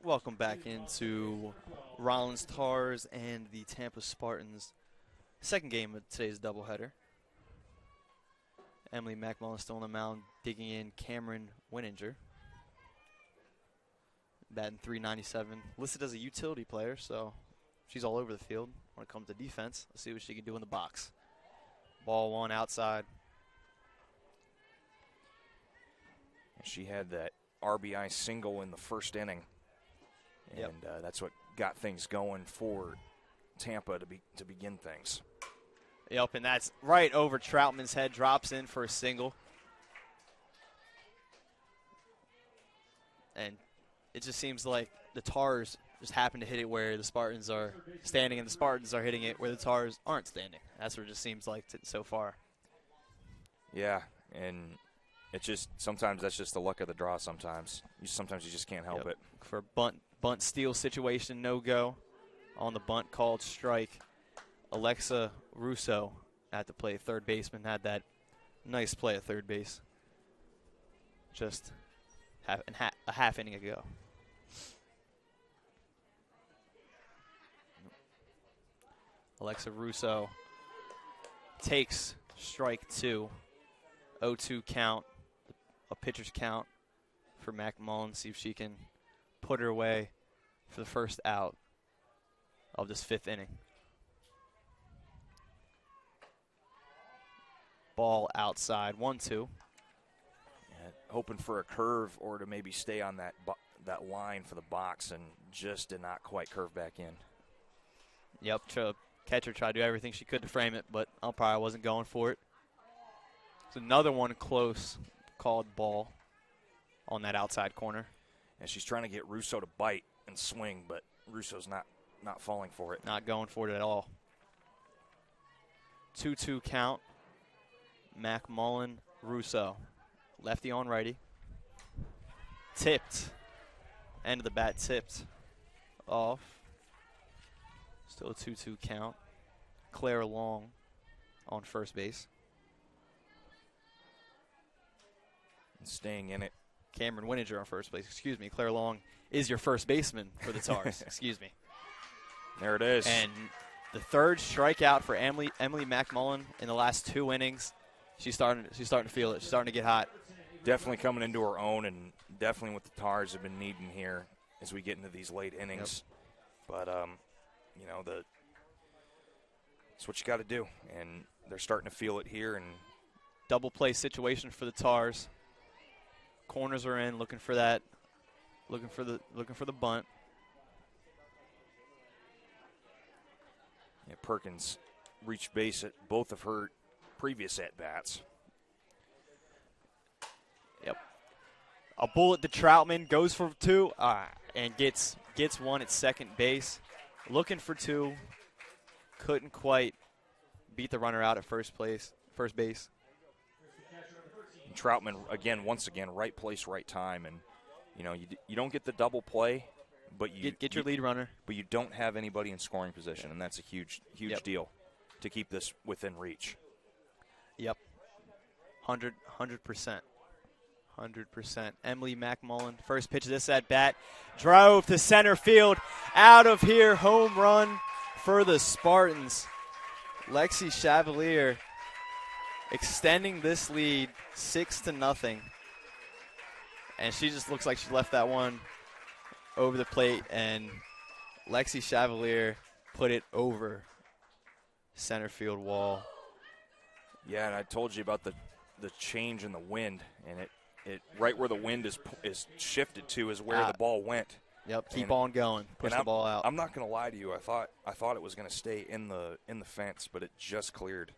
Welcome back into Rollins Tars and the Tampa Spartans. Second game of today's doubleheader. Emily McMullen still on the mound, digging in Cameron Weininger. Batting .397, listed as a utility player, so she's all over the field when it comes to defense. Let's see what she can do in the box. Ball 1 outside. She had that RBI single in the first inning. And that's what got things going for Tampa to begin things. Yep, and that's right over Troutman's head. Drops in for a single. And it just seems like the Tars just happen to hit it where the Spartans are standing, and the Spartans are hitting it where the Tars aren't standing. That's what it just seems like so far. Yeah, and it's just sometimes that's just the luck of the draw sometimes. Sometimes you just can't help it. For a bunt steal situation, no go. On the bunt, called strike. Alexa Russo at the plate, third baseman, had that nice play at third base just a half inning ago. Alexa Russo takes strike 2. 0-2 count, a pitcher's count for McMullen. See if she can put her away for the first out of this 5th inning. Ball outside, 1-2. Hoping for a curve or to maybe stay on that line for the box, and just did not quite curve back in. Yep, catcher tried to do everything she could to frame it, but umpire wasn't going for it. It's another one close called ball on that outside corner. And she's trying to get Russo to bite and swing, but Russo's not falling for it. Not going for it at all. 2-2 count. McMullen, Russo. Lefty on righty. Tipped. End of the bat tipped off. Still a 2-2 count. Claire Long on first base. And staying in it. Cameron Weininger on first base. Excuse me. Claire Long is your first baseman for the Tars. Excuse me. There it is. And the third strikeout for Emily McMullen in the last 2 innings. She's starting to feel it. She's starting to get hot. Definitely coming into her own, and definitely what the Tars have been needing here as we get into these late innings. Yep. But you know, that's what you got to do, and they're starting to feel it here. And double play situation for the Tars. Corners are in, looking for that, looking for the bunt. Yeah, Perkins reached base at both of her previous at-bats. Yep. A bullet to Troutman, goes for 2, and gets one at second base. Looking for 2, couldn't quite beat the runner out at first base. And Troutman, once again, right place, right time. And, you know, you don't get the double play, but you get your lead runner. But you don't have anybody in scoring position, and that's a huge deal to keep this within reach. Yep. 100%. 100%. Emily McMullen, first pitch of this at bat, drove to center field, out of here, home run for the Spartans. Lexi Chevalier extending this lead 6-0, and she just looks like she left that one over the plate, and Lexi Chevalier put it over center field wall. Yeah, and I told you about the change in the wind, and it right where the wind is shifted to is where the ball went. Yep, keep on going, push the ball out. I'm not going to lie to you. I thought it was going to stay in the fence, but it just cleared.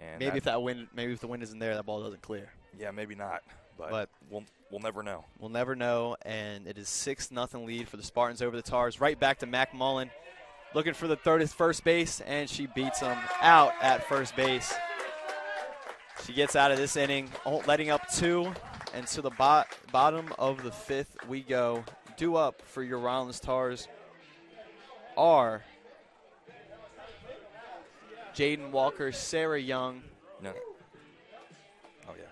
And maybe if the wind isn't there, that ball doesn't clear. Yeah, maybe not. But we'll never know. We'll never know, and it is 6-0 lead for the Spartans over the Tars. Right back to McMullen, looking for the third at first base, and she beats them out at first base. She gets out of this inning, letting up 2, and to the bottom of the 5th we go. Due up for your Rollins Tars are Jaden Walker, Sarah Young. No. Oh, yeah.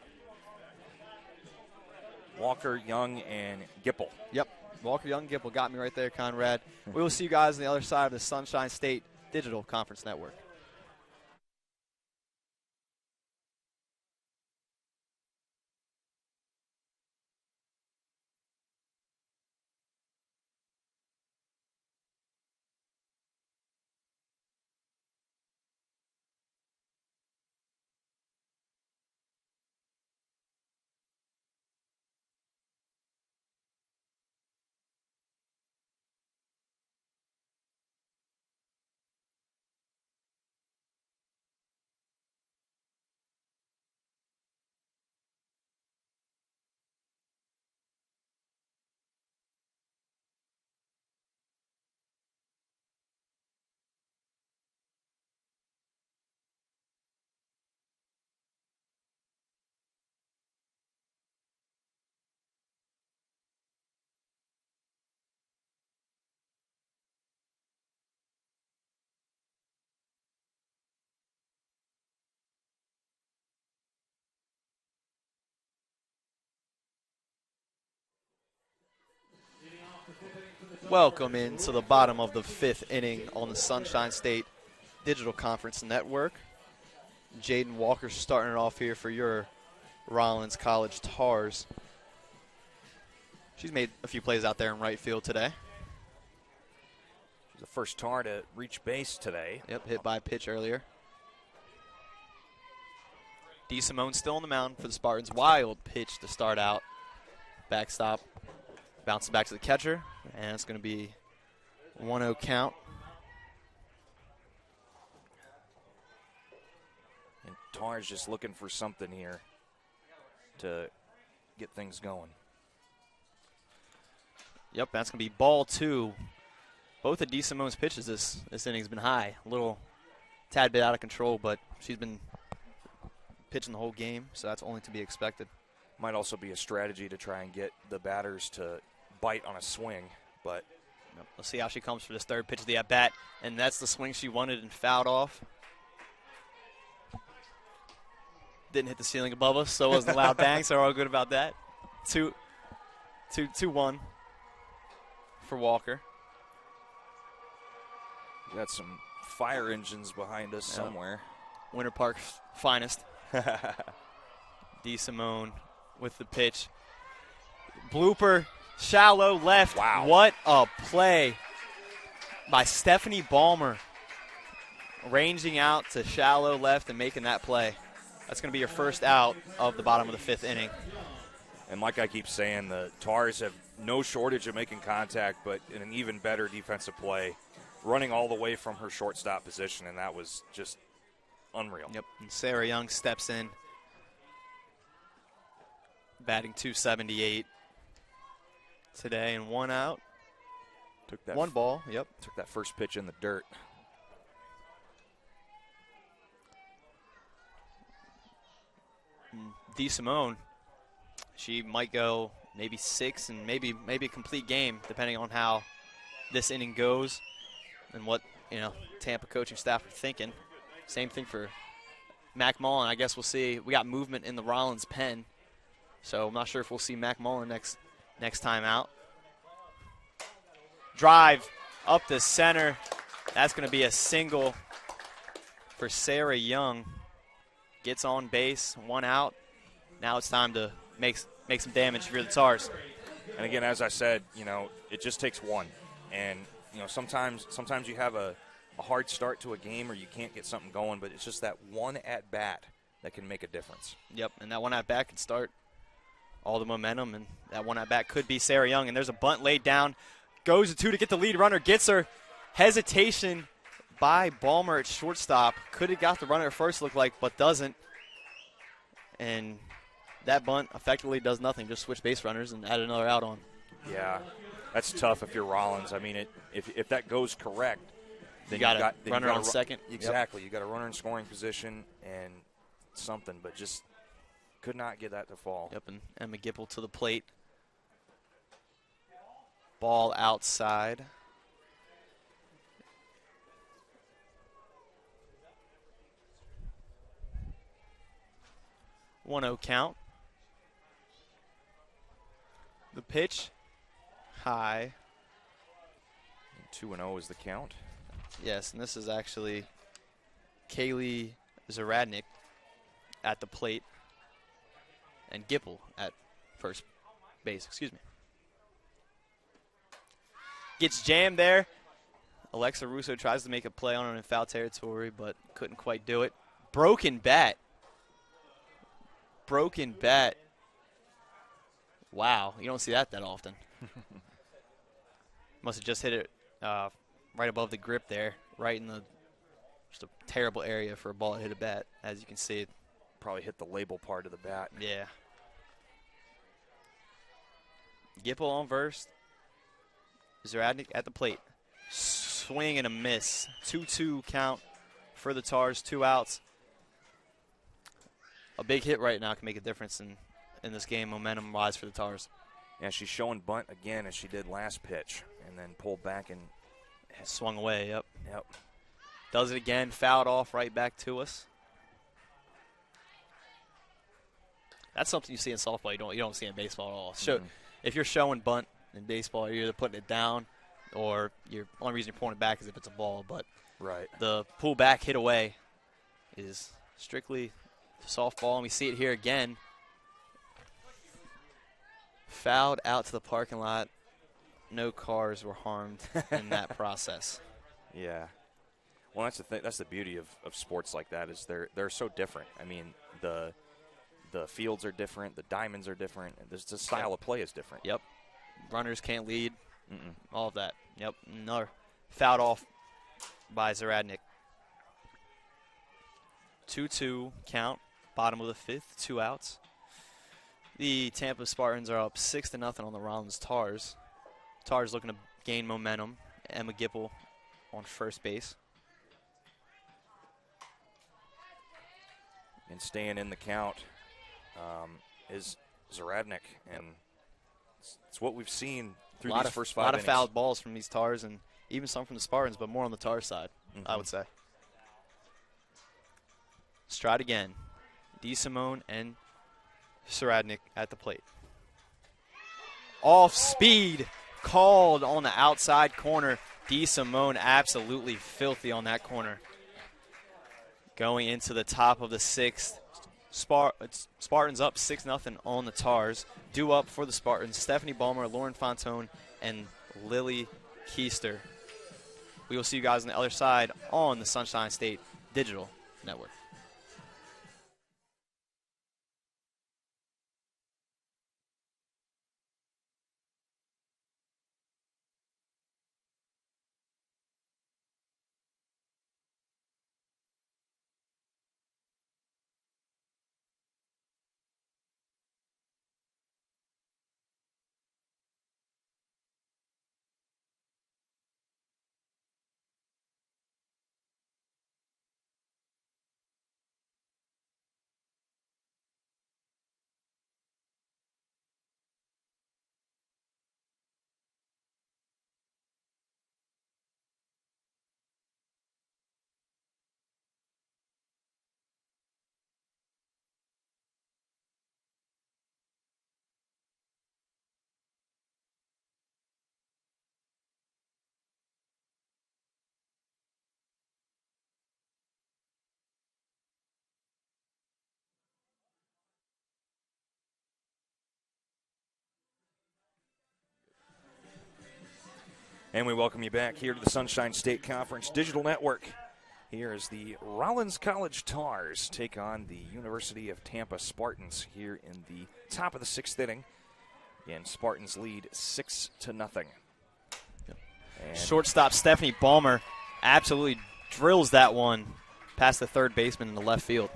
Walker, Young, and Gipple. Yep. Walker, Young, Gipple got me right there, Conrad. We will see you guys on the other side of the Sunshine State Digital Conference Network. Welcome into the bottom of the 5th inning on the Sunshine State Digital Conference Network. Jaden Walker starting it off here for your Rollins College Tars. She's made a few plays out there in right field today. She's the first Tar to reach base today. Yep, hit by a pitch earlier. D. Simone still on the mound for the Spartans. Wild pitch to start out. Backstop. Bounces back to the catcher, and it's going to be 1-0 count. And Tar's just looking for something here to get things going. Yep, that's going to be ball 2. Both of D. Simone's pitches this inning has been high. A little tad bit out of control, but she's been pitching the whole game, so that's only to be expected. Might also be a strategy to try and get the batters to bite on a swing, but let's see how she comes for this third pitch of the at-bat, and that's the swing she wanted and fouled off. Didn't hit the ceiling above us, so wasn't a loud bang, so we're all good about that. 2-1 for Walker. We got some fire engines behind us somewhere. Winter Park's finest. D. Simone with the pitch. Blooper. Shallow left. Wow. What a play by Stephanie Ballmer, ranging out to shallow left and making that play. That's going to be your first out of the bottom of the 5th inning. And like I keep saying, the Tars have no shortage of making contact, but in an even better defensive play, running all the way from her shortstop position, and that was just unreal. Yep, and Sarah Young steps in, batting .278 today, and 1 out. Took that 1 ball, yep. Took that first pitch in the dirt. DeSimone, she might go maybe 6 and maybe a complete game, depending on how this inning goes and what Tampa coaching staff are thinking. Same thing for Mac Mullen. I guess we'll see. We got movement in the Rollins pen, so I'm not sure if we'll see Mac Mullen next time out. Drive up the center. That's going to be a single for Sarah Young. Gets on base, 1 out. Now it's time to make some damage if you're the Tars. And again, as I said, it just takes one. And, sometimes you have a hard start to a game or you can't get something going, but it's just that one at-bat that can make a difference. Yep, and that one at-bat can start all the momentum, and that one at-bat could be Sarah Young. And there's a bunt laid down. Goes to 2 to get the lead runner. Gets her. Hesitation by Ballmer at shortstop. Could have got the runner at first, looked like, but doesn't. And that bunt effectively does nothing, just switch base runners and add another out on. Yeah, that's tough if you're Rollins. I mean, if that goes correct, then you got a runner on second. Exactly. You got a runner in scoring position and something, but just could not get that to fall. Yep, and Emma Gipple to the plate. Ball outside. One-0 count. The pitch, high. 2-0 is the count. Yes, and this is actually Kaylee Zaradnik at the plate and Gipple at first base. Excuse me. Gets jammed there. Alexa Russo tries to make a play on it in foul territory, but couldn't quite do it. Broken bat. Broken bat. Wow, you don't see that often. Must have just hit it right above the grip there, right in just a terrible area for a ball to hit a bat, as you can see it. Probably hit the label part of the bat. Yeah. Gipple on first. Zaradnik at the plate. Swing and a miss. 2-2 count for the Tars, 2 outs. A big hit right now can make a difference in this game, momentum-wise for the Tars. Yeah, she's showing bunt again as she did last pitch, and then pulled back and swung away. Yep. Yep. Does it again, fouled off right back to us. That's something you see in softball. You don't see in baseball at all. If you're showing bunt in baseball, you're either putting it down, or the only reason you're pulling it back is if it's a ball. But right, the pull back hit away is strictly softball, and we see it here again. Fouled out to the parking lot. No cars were harmed in that process. Yeah. Well, that's the thing. That's the beauty of sports like that is they're so different. I mean, the fields are different, the diamonds are different, and the style of play is different. Yep. Runners can't lead. All of that. Yep. Another fouled off by Zaradnik. 2-2 count. Bottom of the 5th. 2 outs. The Tampa Spartans are up 6-0 on the Rollins Tars. Tars looking to gain momentum. Emma Gipple on first base. And staying in the count is Zaradnik, and it's what we've seen through these first 5 innings. A lot of fouled balls from these Tars, and even some from the Spartans, but more on the Tar side, I would say. Stride again. DeSimone and Zaradnik at the plate. Off speed, called on the outside corner. DeSimone absolutely filthy on that corner. Going into the top of the 6th. Spartans up 6-0 on the Tars. Due up for the Spartans, Stephanie Ballmer, Lauren Fontone, and Lily Keister. We will see you guys on the other side on the Sunshine State Digital Network. And we welcome you back here to the Sunshine State Conference Digital Network. Here is the Rollins College Tars take on the University of Tampa Spartans here in the top of the 6th inning. And Spartans lead 6-0. Shortstop Stephanie Balmer absolutely drills that one past the third baseman in the left field.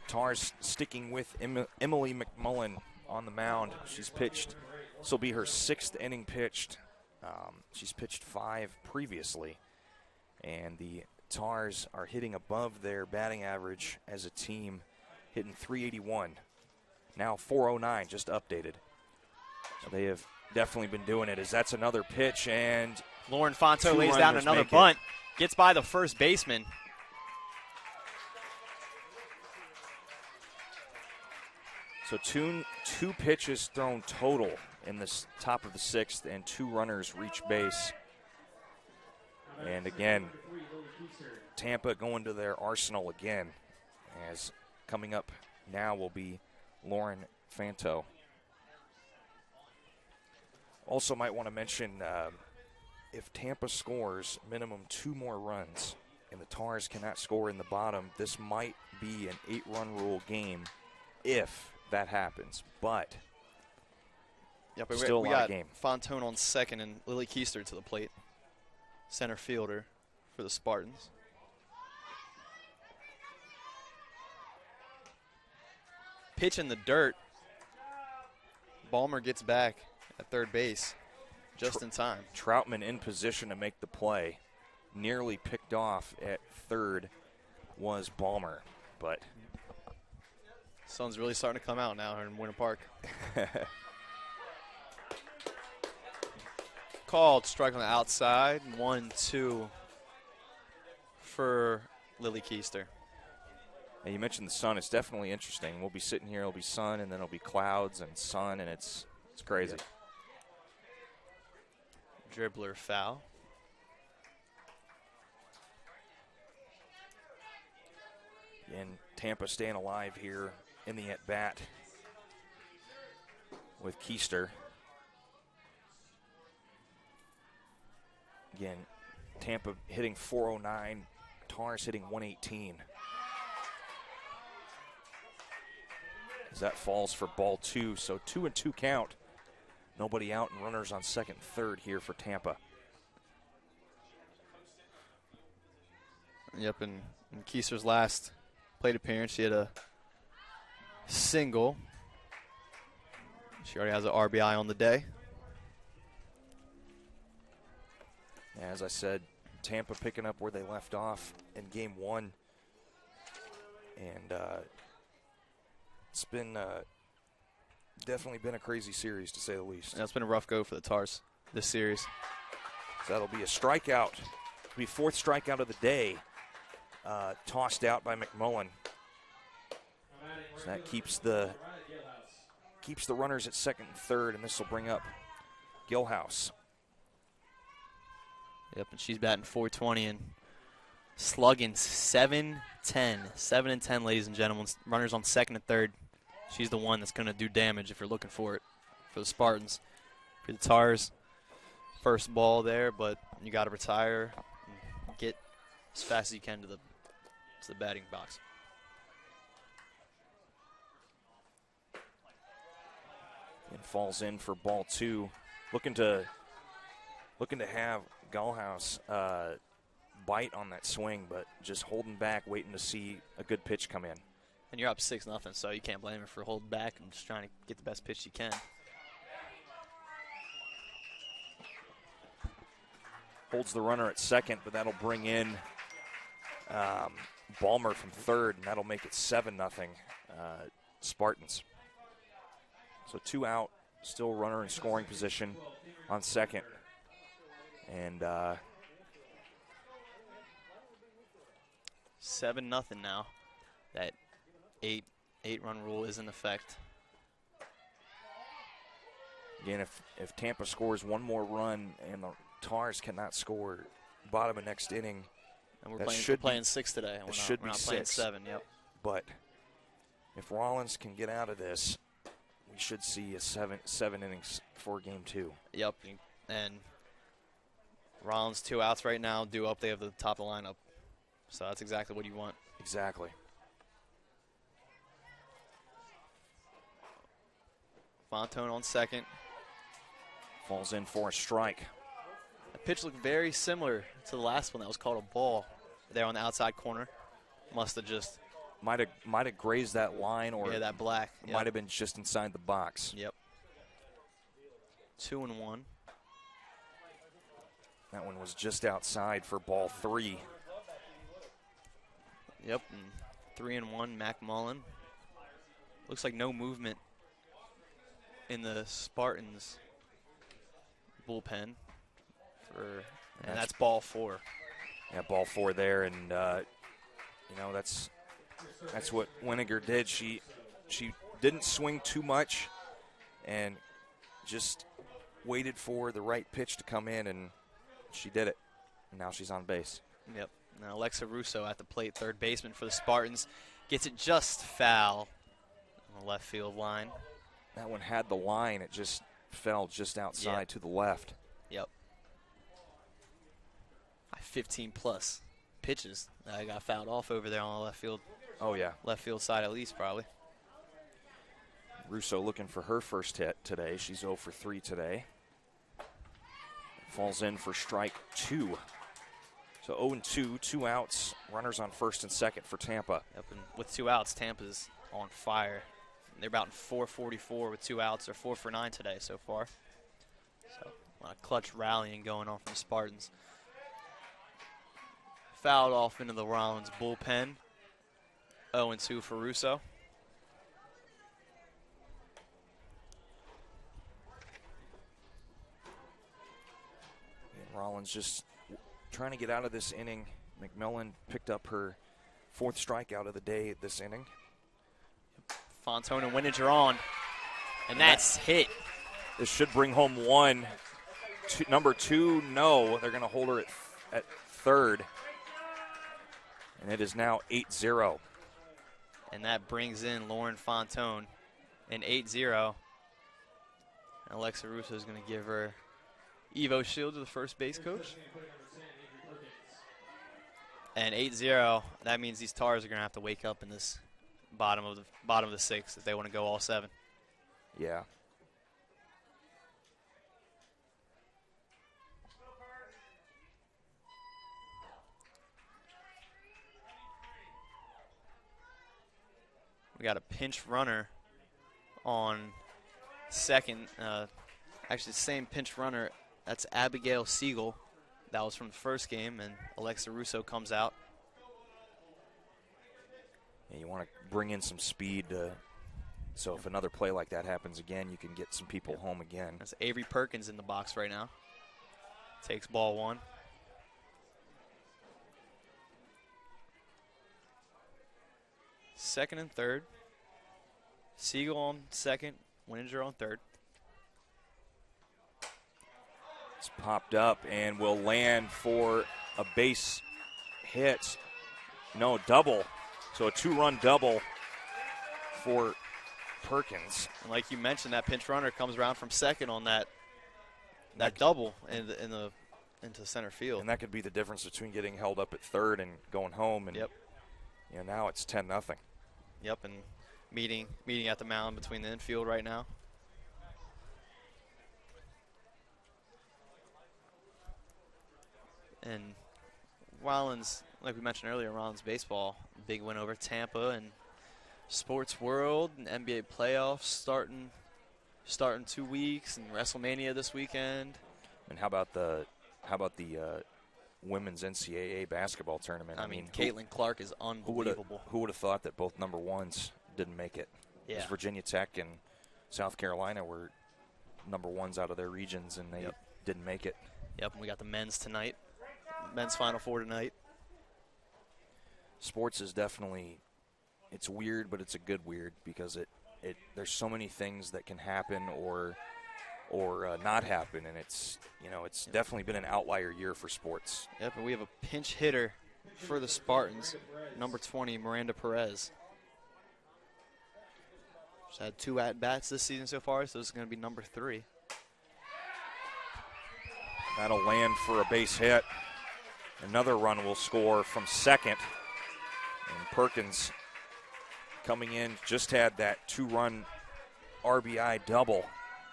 Tars sticking with Emily McMullen on the mound. She's pitched. This will be her 6th inning pitched. She's pitched 5 previously, and the Tars are hitting above their batting average as a team, hitting .381. Now .409, just updated. So they have definitely been doing it. As that's another pitch, and Lauren Fonto lays down another bunt, gets by the first baseman. So two pitches thrown total in this top of the 6th, and 2 runners reach base. And again, Tampa going to their arsenal again, as coming up now will be Lauren Fanto. Also might want to mention, if Tampa scores minimum 2 more runs and the Tars cannot score in the bottom, this might be an 8-run rule game if that happens. But yep, we still a lot of game. Fontone on second and Lily Keister to the plate. Center fielder for the Spartans. Pitch in the dirt. Balmer gets back at third base just in time. Troutman in position to make the play. Nearly picked off at third was Balmer, but sun's really starting to come out now here in Winter Park. Called, strike on the outside. 1-2 for Lily Keister. And you mentioned the sun. It's definitely interesting. We'll be sitting here. It'll be sun, and then it'll be clouds and sun, and it's crazy. Dribbler foul. And Tampa staying alive here in the at-bat with Keister. Again, Tampa hitting .409, Tars hitting .118. As that falls for ball 2, so 2-2 count. Nobody out and runners on second, third here for Tampa. Yep, and in Keister's last plate appearance, she had a single. She already has an RBI on the day. As I said, Tampa picking up where they left off in game 1. And it's been definitely been a crazy series, to say the least. Yeah, it's been a rough go for the Tars this series. So that'll be a strikeout. It'll be 4th strikeout of the day. Tossed out by McMullen. So that keeps the runners at second and third, and this will bring up Gilhouse. Yep, and she's batting .420 and slugging .710. 7-10, ladies and gentlemen. Runners on second and third. She's the one that's going to do damage if you're looking for it for the Spartans. For the Tars, first ball there, but you got to retire. get as fast as you can to the batting box. And falls in for ball 2. Looking to have Gallhouse bite on that swing, but just holding back, waiting to see a good pitch come in. And you're up 6-0, so you can't blame him for holding back and just trying to get the best pitch you can. Holds the runner at second, but that'll bring in Balmer from third, and that'll make it 7-0 Spartans. So 2 out, still runner in scoring position on second. And 7-0 now. That eight-run rule is in effect. Again, if Tampa scores one more run and the Tars cannot score bottom of next inning, and we're playing 6 today. And we're not playing 7. Yep. But if Rollins can get out of this, we should see a seven innings for game 2. Yep. And Rollins 2 outs right now. Due up, they have the top of the lineup. So that's exactly what you want. Exactly. Fontone on second. Falls in for a strike. The pitch looked very similar to the last one that was called a ball there on the outside corner. Must have just might have grazed that line, or that black. Yep. Might have been just inside the box. Yep. 2-1. That one was just outside for ball 3. Yep, and 3-1 Mac Mullen. Looks like no movement in the Spartans bullpen and that's ball 4. Yeah, ball 4 there, and that's what Winiger did. She didn't swing too much, and just waited for the right pitch to come in, and she did it. And now she's on base. Yep. Now Alexa Russo at the plate, third baseman for the Spartans, gets it just foul on the left field line. That one had the line. It just fell just outside to the left. Yep. 15-plus pitches that got fouled off over there on the left field. Oh, yeah. Left field side at least, probably. Russo looking for her first hit today. She's 0 for 3 today. Falls in for strike 2. So 0-2, 2 outs, runners on first and second for Tampa. Yep, and with 2 outs, Tampa's on fire. They're about 444 with 2 outs. They're 4 for 9 today so far. So a lot of clutch rallying going on from the Spartans. Fouled off into the Rollins bullpen. 0-2 for Russo. And Rollins just trying to get out of this inning. McMillan picked up her 4th strikeout of the day this inning. Fontone and Winiger on. And that's hit. This should bring home 1. Number 2, no. They're going to hold her at third. And it is now 8-0. And that brings in Lauren Fontone. And 8-0. And Alexa Russo is going to give her Evo shield to the first base coach. And 8-0, that means these Tars are going to have to wake up in this bottom of the 6th if they want to go all 7. Yeah. We got a pinch runner on second. Actually, the same pinch runner. That's Abigail Siegel. That was from the first game, and Alexa Russo comes out. Yeah, you want to bring in some speed, so if another play like that happens again, you can get some people home again. That's Avery Perkins in the box right now. Takes ball 1. Second and third. Siegel on second. Winiger on third. It's popped up and will land for a base hit. No, double. So a 2-run double for Perkins. And like you mentioned, that pinch runner comes around from second on that double in into center field. And that could be the difference between getting held up at third and going home. And yep. Now it's 10-0. Yep, and meeting at the mound between the infield right now. And Rollins, like we mentioned earlier, Rollins baseball, big win over Tampa, and sports world and NBA playoffs starting 2 weeks, and WrestleMania this weekend. And how about the women's NCAA basketball tournament? I mean, Caitlin Clark is unbelievable. Who would have thought that both number ones didn't make it? Yeah. Because Virginia Tech and South Carolina were number ones out of their regions, and they didn't make it. Yep, and we got the men's tonight. Men's Final Four tonight. Sports is definitely, it's weird, but it's a good weird, because there's so many things that can happen or not happen, and it's definitely been an outlier year for sports. Yep, and we have a pinch hitter for the Spartans, number 20, Miranda Perez. She's had 2 at-bats this season so far, so this is going to be number 3. That'll land for a base hit. Another run will score from second. And Perkins coming in just had that 2-run RBI double.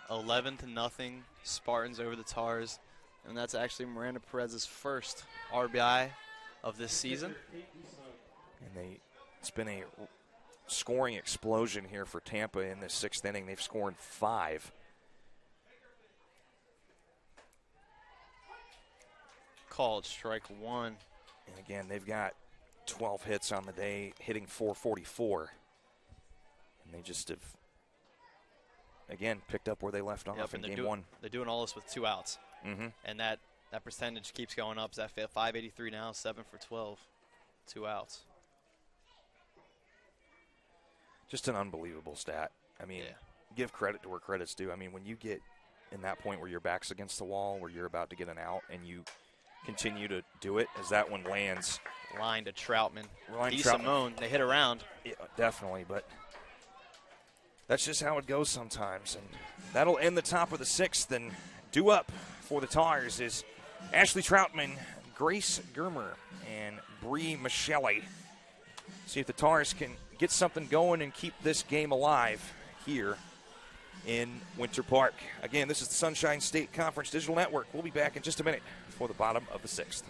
11-0 Spartans over the Tars. And that's actually Miranda Perez's first RBI of this season. And it's been a scoring explosion here for Tampa in the 6th inning. They've scored 5. Called strike 1. And again, they've got 12 hits on the day, hitting .444. And they just have, again, picked up where they left off in game 1. They're doing all this with 2 outs. Mm-hmm. And that percentage keeps going up. It's at 583 now, 7 for 12. 2 outs. Just an unbelievable stat. I mean, give credit to where credit's due. I mean, when you get in that point where your back's against the wall, where you're about to get an out, and you continue to do it, as that one lands. Line to Troutman. Troutman. Simone, they hit around. Yeah, definitely, but that's just how it goes sometimes. And that'll end the top of the 6th, and due up for the Tars is Ashley Troutman, Grace Germer, and Bree Michelli. See if the Tars can get something going and keep this game alive here in Winter Park. Again, this is the Sunshine State Conference Digital Network. We'll be back in just a minute for the bottom of the 6th.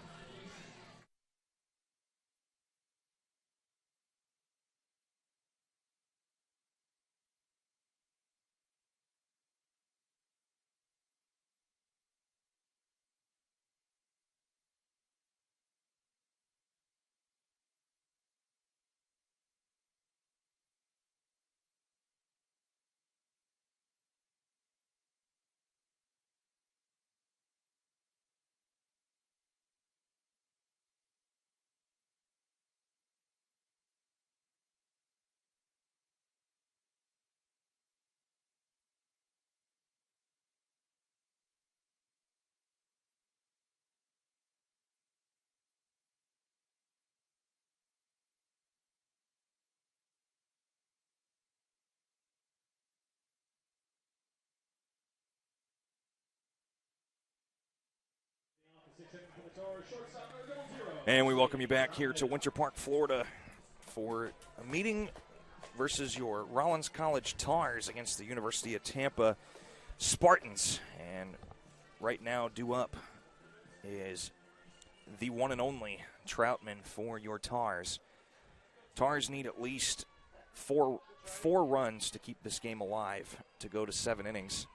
And we welcome you back here to Winter Park, Florida for a meeting versus your Rollins College Tars against the University of Tampa Spartans. And right now, due up is the one and only Troutman for your Tars. Tars need at least four runs to keep this game alive to go to 7 innings.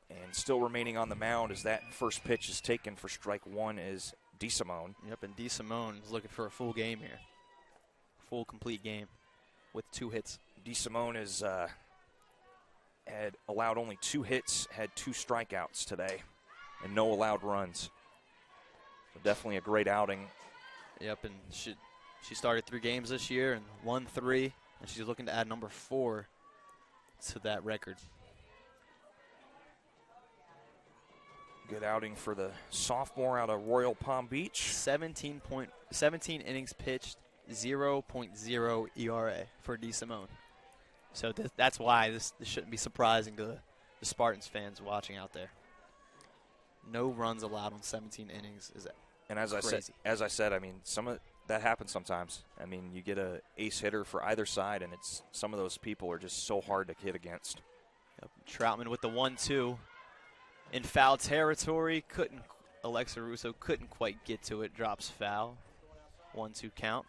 And still remaining on the mound as that first pitch is taken for strike 1 is DeSimone. Yep, and DeSimone is looking for a full game here. Full, complete game with 2 hits. DeSimone is had allowed only 2 hits, had 2 strikeouts today, and no allowed runs. So definitely a great outing. Yep, and she started 3 games this year and won 3, and she's looking to add number 4 to that record. Good outing for the sophomore out of Royal Palm Beach. 17 innings pitched, 0.0 ERA for DeSimone. So that's why this shouldn't be surprising to the Spartans fans watching out there. No runs allowed on 17 innings is And as crazy. I said, I mean, some of that happens sometimes. I mean, you get a ace hitter for either side, and it's some of those people are just so hard to hit against. Yep. Troutman with the 1-2 in foul territory. Alexa Russo couldn't quite get to it. Drops foul. 1-2 count.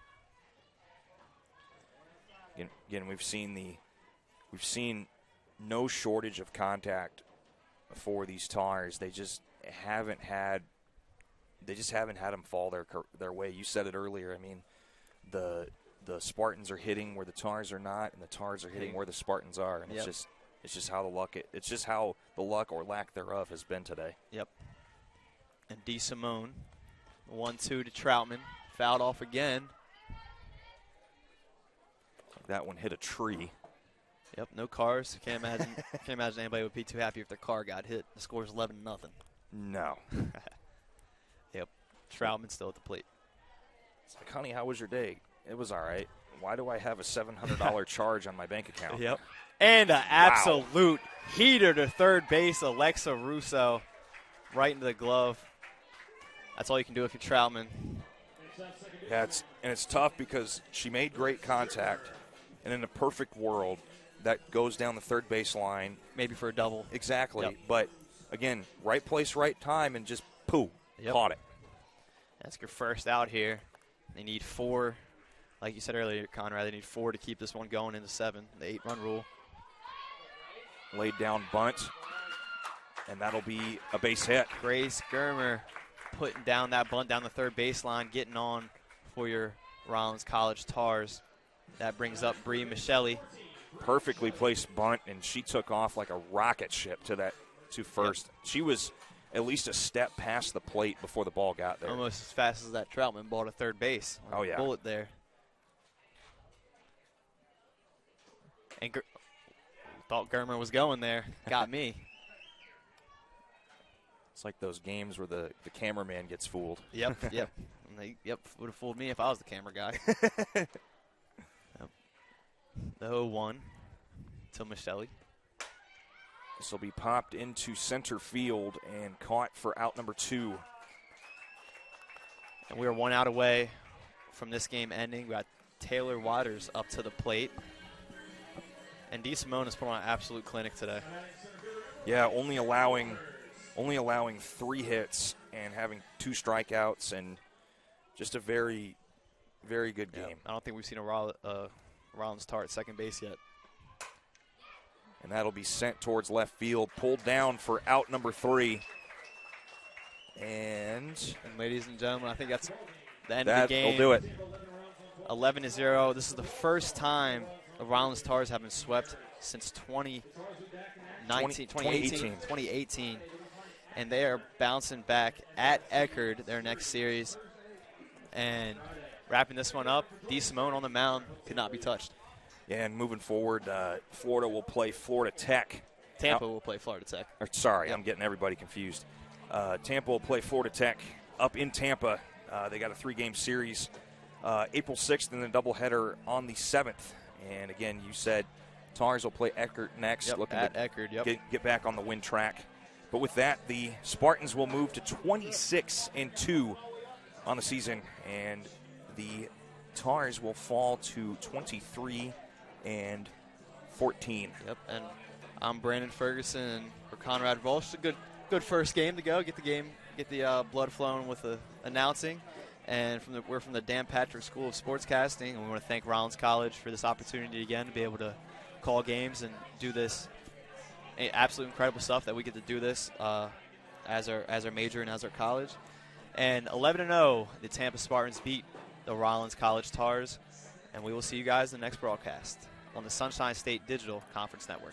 Again, we've seen no shortage of contact for these Tars. They just haven't had them fall their way. You said it earlier. I mean, the Spartans are hitting where the Tars are not, and the Tars are hitting where the Spartans are. And it's just how the luck or lack thereof has been today. Yep. And DeSimone, 1-2 to Troutman, fouled off again. That one hit a tree. Yep, no cars. Can't imagine anybody would be too happy if their car got hit. The score's 11-0. No. Yep. Troutman still at the plate. It's like, honey, how was your day? It was all right. Why do I have a $700 charge on my bank account? Yep. And an absolute heater to third base, Alexa Russo, right into the glove. That's all you can do if you're Troutman. Yeah, it's tough because she made great contact, and in a perfect world, that goes down the third base line. Maybe for a double. Exactly. Yep. But, again, right place, right time, and just, caught it. That's your first out here. They need 4. Like you said earlier, Conrad, they need 4 to keep this one going into 7, the 8-run rule. Laid down bunt, and that'll be a base hit. Grace Germer putting down that bunt down the third baseline, getting on for your Rollins College Tars. That brings up Bree Michelli. Perfectly placed bunt, and she took off like a rocket ship to first. Yep. She was at least a step past the plate before the ball got there. Almost as fast as that Troutman ball to third base. Oh, yeah. Bullet there. And thought Germer was going there. Got me. It's like those games where the cameraman gets fooled. Yep. Would have fooled me if I was the camera guy. Yep. The 0-1 to Michelli. This will be popped into center field and caught for out number 2. And we are 1 out away from this game ending. We got Taylor Waters up to the plate. And DeSimone has put on an absolute clinic today. Yeah, only allowing 3 hits and having 2 strikeouts, and just a very, very good game. I don't think we've seen a Rollins Tar at second base yet. And that'll be sent towards left field, pulled down for out number 3. And ladies and gentlemen, I think that's the end of the game. That'll do it. 11-0. This is the first time the Rollins Tars have been swept since 2018. And they are bouncing back at Eckerd, their next series. And wrapping this one up, DeSimone on the mound could not be touched. Yeah, and moving forward, Florida will play Florida Tech. Tampa will play Florida Tech. I'm getting everybody confused. Tampa will play Florida Tech up in Tampa. They got a 3-game series, April 6th, and then a doubleheader on the 7th. And again, you said Tars will play Eckerd next. Yep, looking at to Eckerd, get back on the win track. But with that, the Spartans will move to 26-2 on the season, and the Tars will fall to 23-14. Yep, and I'm Brandon Ferguson, and for Conrad Walsh, a good first game to go. Get the blood flowing with the announcing. And we're from the Dan Patrick School of Sportscasting, and we want to thank Rollins College for this opportunity again to be able to call games and do this absolute incredible stuff that we get to do this as our major and as our college. And 11-0, the Tampa Spartans beat the Rollins College Tars, and we will see you guys in the next broadcast on the Sunshine State Digital Conference Network.